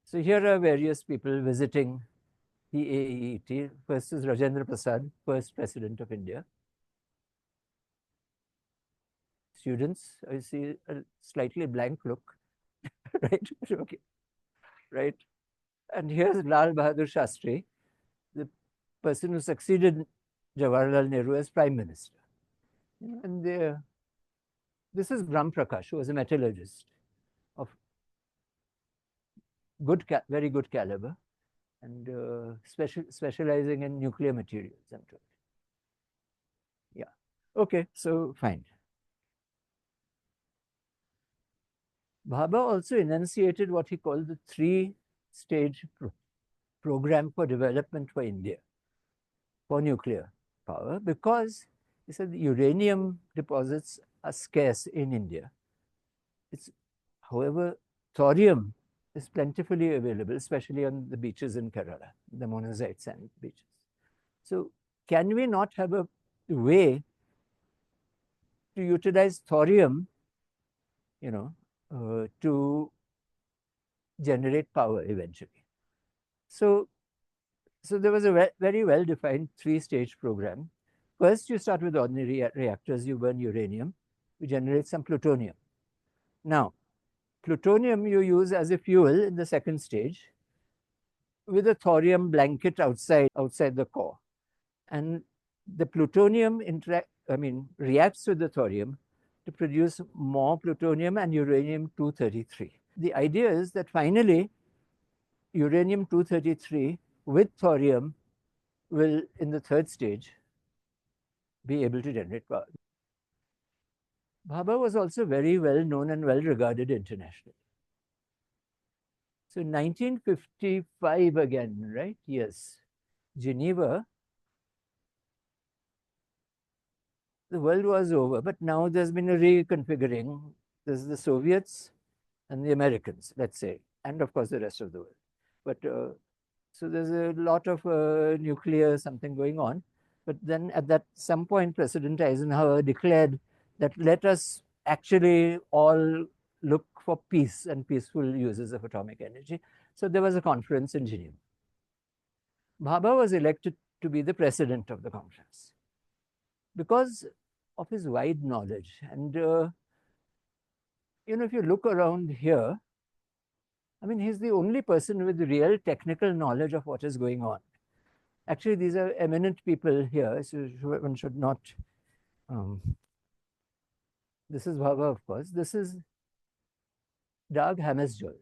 So here are various people visiting the AEET. First is Rajendra Prasad, first president of India. Students, I see a slightly blank look, right? Okay, right. And here's Lal Bahadur Shastri, the person who succeeded Jawaharlal Nehru as prime minister. And this is Brahm Prakash, who was a metallurgist of very good caliber, and specializing in nuclear materials. Yeah. Okay, so fine. Bhabha also enunciated what he called the three-stage program for development for India for nuclear power, because he said the uranium deposits are scarce in India. However, thorium is plentifully available, especially on the beaches in Kerala, the monazite sand beaches. So can we not have a way to utilize thorium, to generate power eventually? So there was a very well-defined three-stage program. First, you start with ordinary reactors, you burn uranium, you generate some plutonium. Now, plutonium you use as a fuel in the second stage with a thorium blanket outside the core. And the plutonium reacts with the thorium to produce more plutonium and uranium-233. The idea is that finally, uranium-233 with thorium will, in the third stage, be able to generate power. Bhabha was also very well known and well regarded internationally. So 1955 again, right? Yes. Geneva, the world was over, but now there's been a reconfiguring. There's the Soviets and the Americans, let's say, and of course the rest of the world. But so there's a lot of nuclear something going on. But then at some point, President Eisenhower declared that let us actually all look for peace and peaceful uses of atomic energy. So there was a conference in Geneva. Bhabha was elected to be the president of the conference because of his wide knowledge. And, if you look around here, I mean, he's the only person with real technical knowledge of what is going on. Actually, these are eminent people here, so one should not. This is Bhabha, of course. This is Dag Hammarskjöld.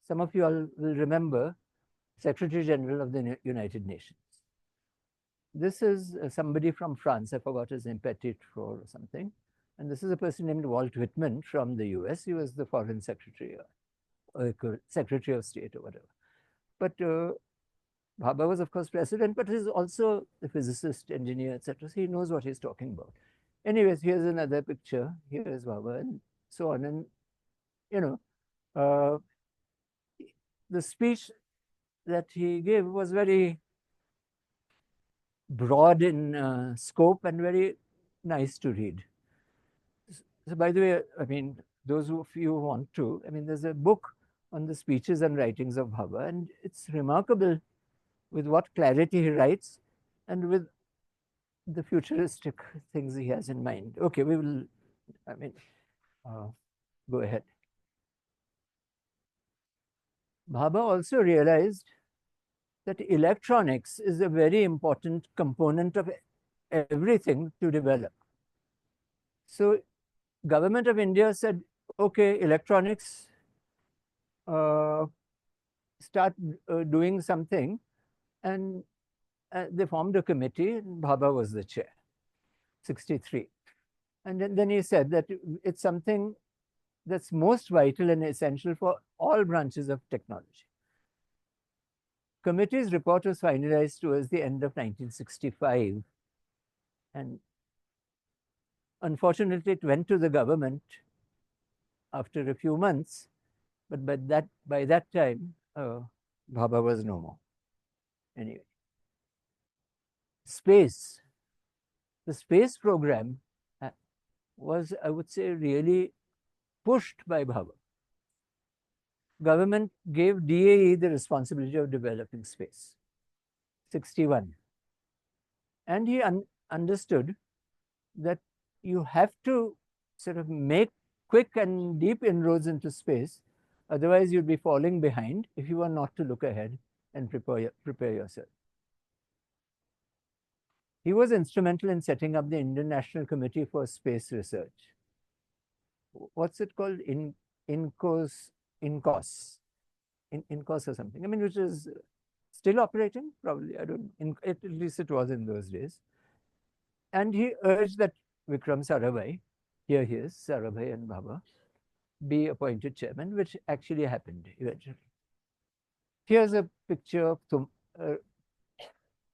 Some of you all will remember Secretary General of the United Nations. This is somebody from France. I forgot his name, Petit or something. And this is a person named Walt Whitman from the US. He was the Foreign Secretary or Secretary of State or whatever. But Bhabha was, of course, president, but he's also a physicist, engineer, etc. So he knows what he's talking about. Anyways, here's another picture. Here is Bhabha and so on. And, the speech that he gave was very broad in scope and very nice to read. So by the way, I mean, those of you who want to, I mean, there's a book on the speeches and writings of Bhabha, and it's remarkable with what clarity he writes and with the futuristic things he has in mind. Okay, we will, go ahead. Bhabha also realized that electronics is a very important component of everything to develop. So government of India said, okay, electronics, start doing something, and they formed a committee, and Bhabha was the chair, 63. And then he said that it's something that's most vital and essential for all branches of technology. Committee's report was finalized towards the end of 1965. And unfortunately, it went to the government after a few months. But by that time, Bhabha was no more. Anyway, space. The space program was, I would say, really pushed by Bhabha. Government gave DAE the responsibility of developing space, 61. And he understood that you have to sort of make quick and deep inroads into space. Otherwise, you'd be falling behind if you are not to look ahead and prepare yourself. He was instrumental in setting up the International Committee for Space Research. What's it called? INCOS or something. I mean, which is still operating, probably. I don't. At least it was in those days. And he urged that Vikram Sarabhai, here he is, Sarabhai and Bhabha, be appointed chairman, which actually happened eventually. Here's a picture of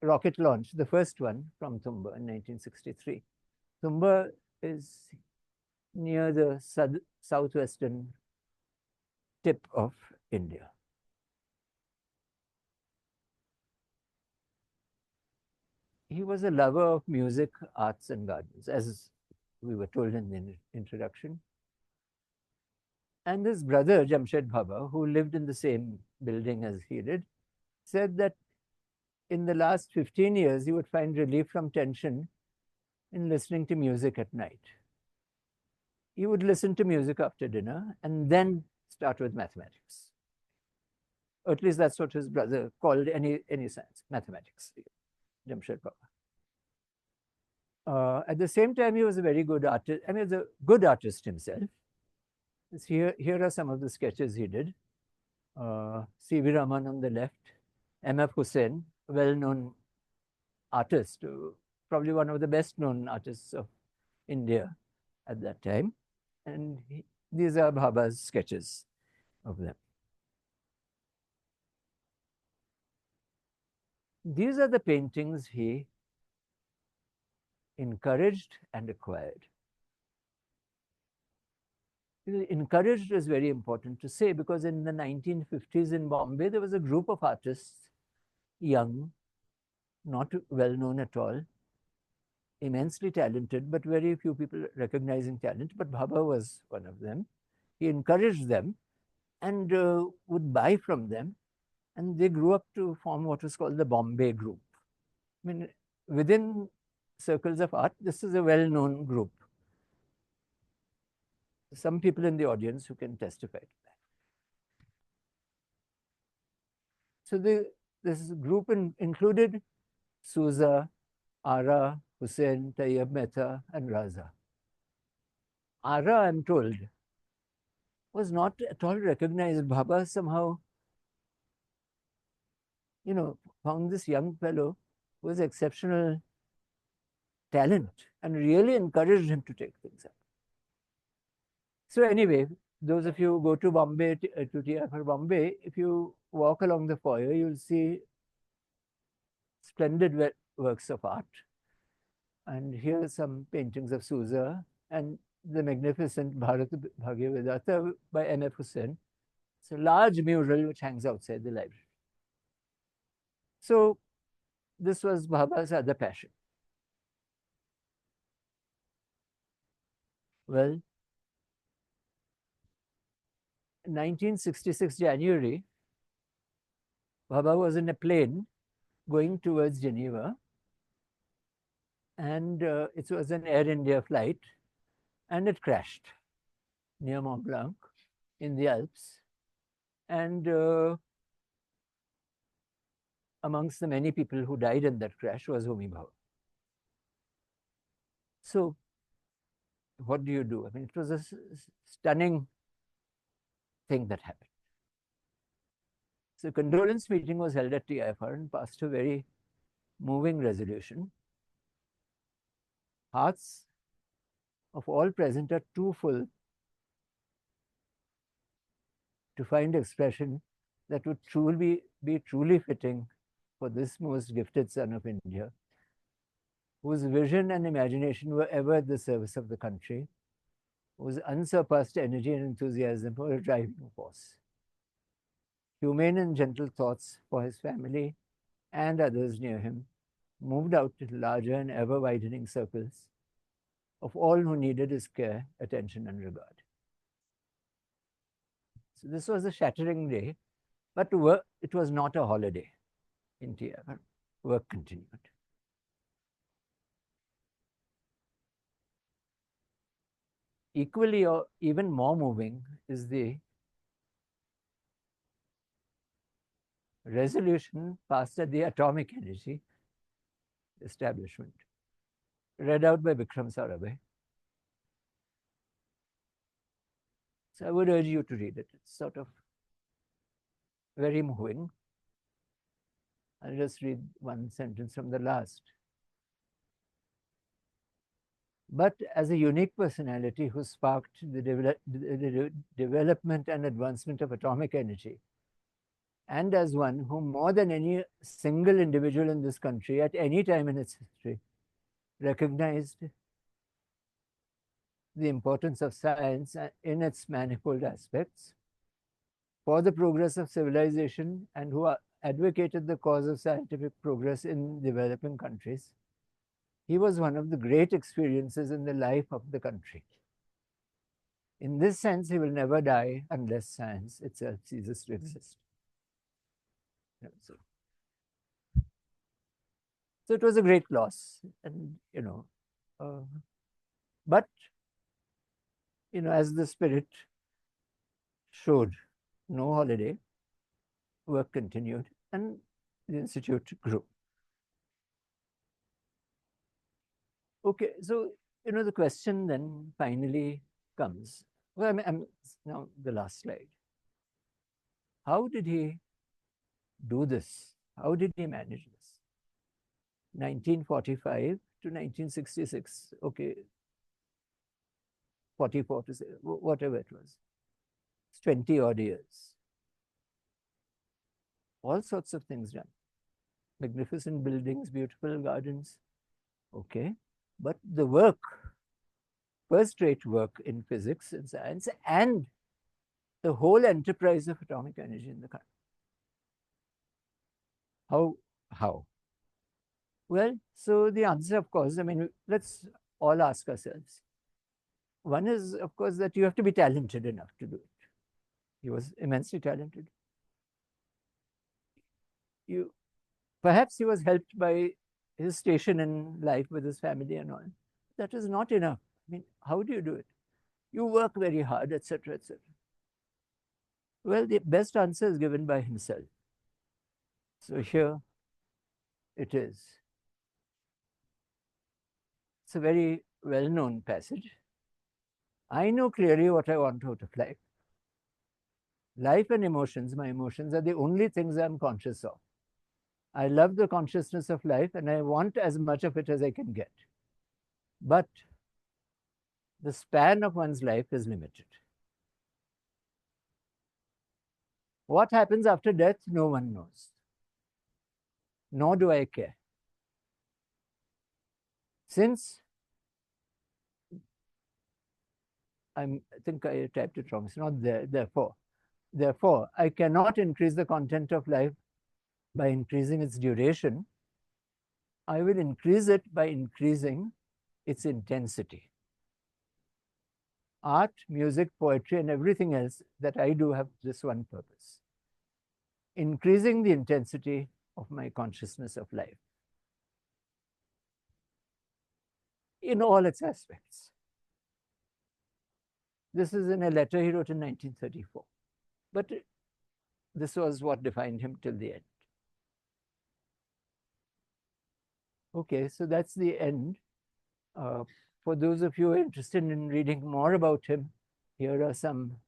rocket launch, the first one from Tumba in 1963. Tumba is near the southwestern tip of India. He was a lover of music, arts, and gardens, as we were told in the introduction. And his brother, Jamshed Bhabha, who lived in the same building as he did, said that in the last 15 years, he would find relief from tension in listening to music at night. He would listen to music after dinner and then start with mathematics. Or at least that's what his brother called any science, mathematics, Jamshed Bhabha. At the same time, he was a very good artist. I mean, he was a good artist himself. Here are some of the sketches he did. C.V. Raman on the left, M.F. Hussain, well-known artist, probably one of the best-known artists of India at that time. And these are Bhabha's sketches of them. These are the paintings he encouraged and acquired. Encouraged is very important to say, because in the 1950s in Bombay, there was a group of artists, young, not well known at all, immensely talented, but very few people recognizing talent. But Bhabha was one of them. He encouraged them and would buy from them. And they grew up to form what was called the Bombay group. I mean, within circles of art, this is a well-known group. Some people in the audience who can testify to that. So this group included Souza, Ara, Hussain, Tayyab Mehta, and Raza. Ara, I'm told, was not at all recognized. Bhabha somehow, found this young fellow who was exceptional talent and really encouraged him to take things up. So anyway, those of you who go to Bombay, to TIFR Bombay, if you walk along the foyer, you'll see splendid works of art. And here are some paintings of Souza and the magnificent Bharat Bhagya Vedanta by M.F. Hussain. It's a large mural which hangs outside the library. So this was Bhabha's other passion. Well, in 1966 January, Bhabha was in a plane going towards Geneva, and it was an Air India flight, and it crashed near Mont Blanc in the Alps. And amongst the many people who died in that crash was Homi Bhabha. So what do you do? I mean, it was a stunning thing that happened. So a condolence meeting was held at TIFR and passed a very moving resolution. Hearts of all present are too full to find expression that would be truly fitting for this most gifted son of India, whose vision and imagination were ever at the service of the country, whose unsurpassed energy and enthusiasm were a driving force. Humane and gentle thoughts for his family and others near him moved out to larger and ever-widening circles of all who needed his care, attention, and regard. So this was a shattering day, but it was not a holiday in TIFR. Work continued. Equally or even more moving is the resolution passed at the Atomic Energy Establishment, read out by Vikram Sarabhai. So I would urge you to read it. It's sort of very moving. I'll just read one sentence from the last. But as a unique personality who sparked the development and advancement of atomic energy, and as one who more than any single individual in this country at any time in its history recognized the importance of science in its manifold aspects for the progress of civilization, and who advocated the cause of scientific progress in developing countries, he was one of the great experiences in the life of the country. In this sense, he will never die unless science itself ceases to exist. So it was a great loss, and but as the spirit showed, no holiday, work continued, and the institute grew. Okay, so the question then finally comes. Well, I'm now the last slide. How did he do this? How did he manage this? 1945 to 1966. Okay, 44 to say, whatever it was. It's 20 odd years. All sorts of things done. Magnificent buildings, beautiful gardens. Okay, but the work, first-rate work in physics and science, and the whole enterprise of atomic energy in the country. How? Well, so the answer, of course, I mean, let's all ask ourselves. One is, of course, that you have to be talented enough to do it. He was immensely talented. Perhaps he was helped by his station in life with his family and all. That is not enough. I mean, how do you do it? You work very hard, etc., etc. Well, the best answer is given by himself. So here it is. It's a very well-known passage. I know clearly what I want out of life. Life and emotions, my emotions, are the only things I'm conscious of. I love the consciousness of life, and I want as much of it as I can get. But the span of one's life is limited. What happens after death, no one knows. Nor do I care. Since I think I typed it wrong, it's not there, therefore, I cannot increase the content of life by increasing its duration. I will increase it by increasing its intensity. Art, music, poetry, and everything else that I do have this one purpose: increasing the intensity of my consciousness of life in all its aspects. This is in a letter he wrote in 1934. But this was what defined him till the end. Okay, so that's the end. for those of you who are interested in reading more about him, here are some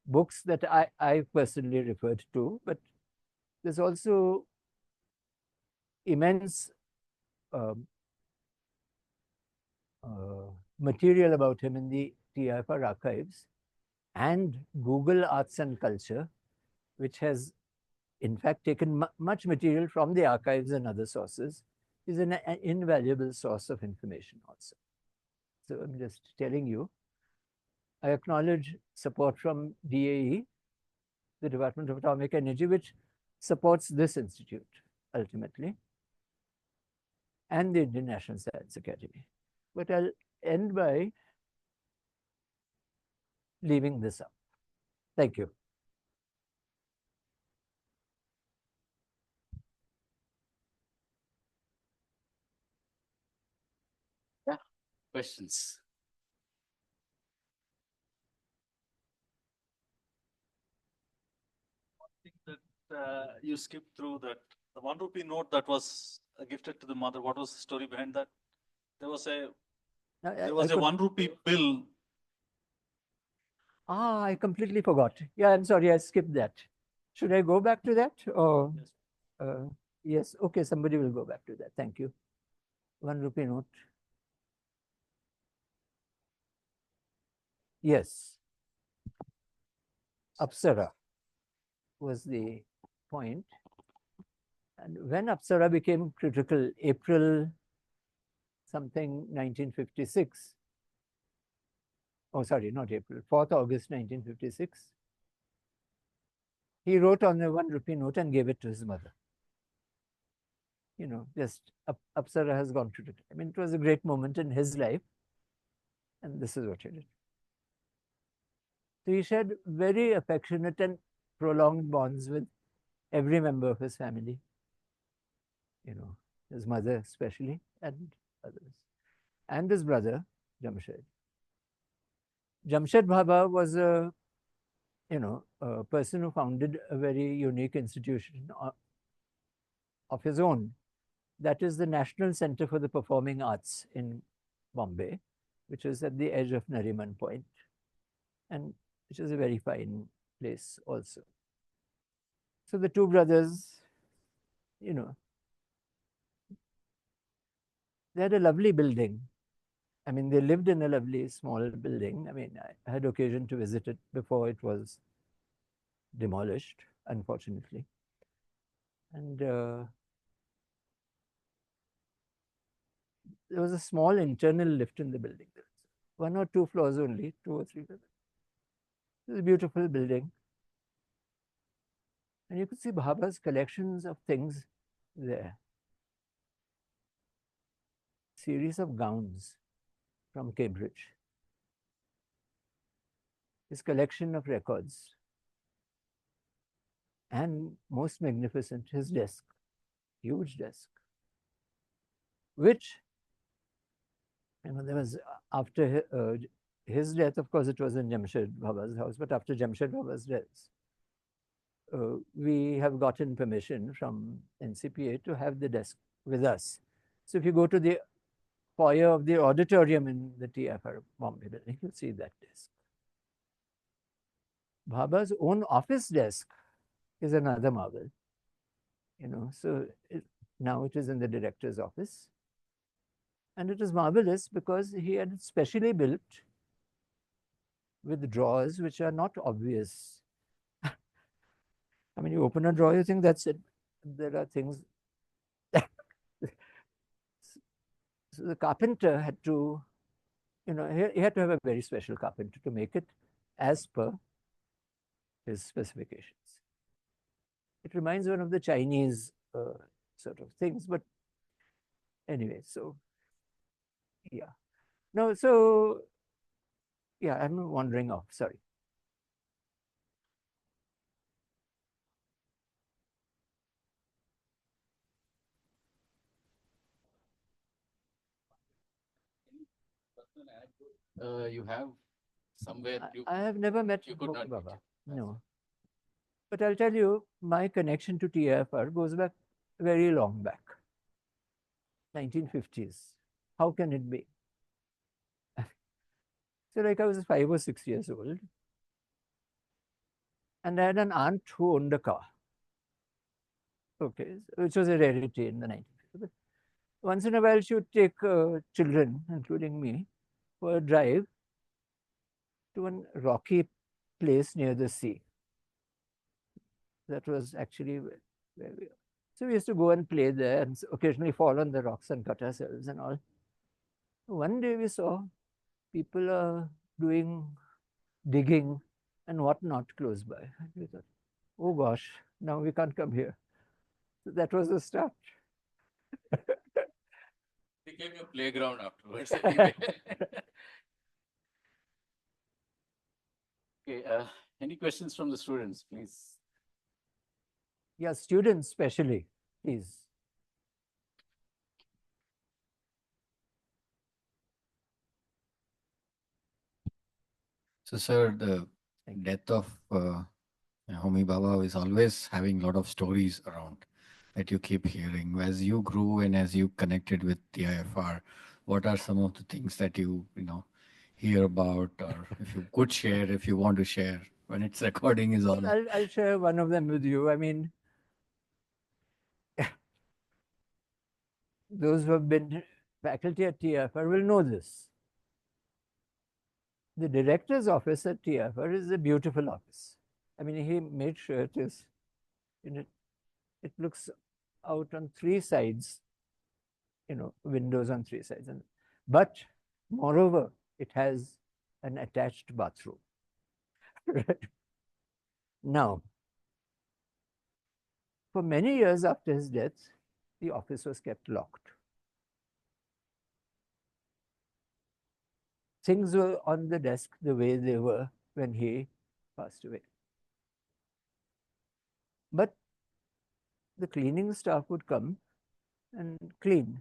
books that I personally referred to, but there's also immense material about him in the TIFR archives, and Google Arts and Culture, which has in fact taken much material from the archives and other sources, is an invaluable source of information also. So I'm just telling you, I acknowledge support from DAE, the Department of Atomic Energy, which supports this institute ultimately, and the Indian National Science Academy. But I'll end by leaving this up. Thank you. Yeah. Questions? I think that you skipped through that. The 1 rupee note that was gifted to the mother, what was the story behind that? There was a a 1 rupee bill. I completely forgot. Yeah, I'm sorry, I skipped that. Should I go back to that? Or Yes. yes, okay, somebody will go back to that. Thank you. 1 rupee note. Yes. Apsara was the point. And when Apsara became critical, April something 1956, oh sorry, not April, 4th August 1956, he wrote on a 1 rupee note and gave it to his mother. You know, just Apsara has gone to it. I mean, it was a great moment in his life, and this is what he did. So he shared very affectionate and prolonged bonds with every member of his family, you know, his mother especially, and others, and his brother, Jamshed. Jamshed Bhabha was a person who founded a very unique institution of his own. That is the National Center for the Performing Arts in Bombay, which is at the edge of Nariman Point, and which is a very fine place also. So the two brothers, you know, they had a lovely building. I mean, they lived in a lovely small building. I mean, I had occasion to visit it before it was demolished, unfortunately. And there was a small internal lift in the building. 1 or 2 floors only, 2 or 3 floors. It was a beautiful building. And you could see Bhabha's collections of things there. Series of gowns from Cambridge. His collection of records. And most magnificent, his desk, huge desk, which, you know, there was after his death, of course, it was in Jamshed Bhabha's house, but after Jamshed Bhabha's death, we have gotten permission from NCPA to have the desk with us. So if you go to the foyer of the auditorium in the TIFR Bombay building, you'll see that desk. Bhabha's own office desk is another marvel, you know. So now it is in the director's office, and it is marvelous because he had it specially built with drawers which are not obvious. I mean, you open a drawer, you think that's it. There are things. So the carpenter had to, you know, he had to have a very special carpenter to make it as per his specifications. It reminds one of the Chinese sort of things, but anyway, so yeah. No, so yeah, I'm wandering off, sorry. You have somewhere I have never met Homi Bhabha, no. But I'll tell you, my connection to TIFR goes back very long back, 1950s. How can it be? So like I was 5 or 6 years old, and I had an aunt who owned a car, okay, which was a rarity in the 90s. Once in a while, she would take children, including me, for a drive to a rocky place near the sea. That was actually where we were. So we used to go and play there and occasionally fall on the rocks and cut ourselves and all. One day we saw people doing digging and whatnot close by. And we thought, oh gosh, now we can't come here. So that was the start. Became your playground afterwards. Anyway. Okay, any questions from the students, please? Yeah, students especially, please. So, sir, the death of Homi Bhabha is always having a lot of stories around that you keep hearing. As you grew and as you connected with TIFR, what are some of the things that you hear about, or if you could share, if you want to share, when its recording is on? I'll share one of them with you. I mean, those who have been faculty at TIFR will know this. The director's office at TIFR is a beautiful office. I mean, he made sure it is, it looks out on 3 sides, windows on 3 sides. But moreover, it has an attached bathroom. Now, for many years after his death, the office was kept locked. Things were on the desk the way they were when he passed away. But the cleaning staff would come and clean.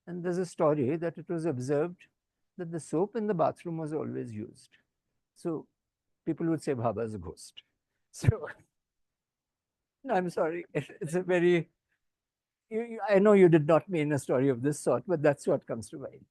And there's a story that it was observed that the soap in the bathroom was always used. So people would say Bhabha's a ghost. So no, I'm sorry. It's a very, I know you did not mean a story of this sort, but that's what comes to mind.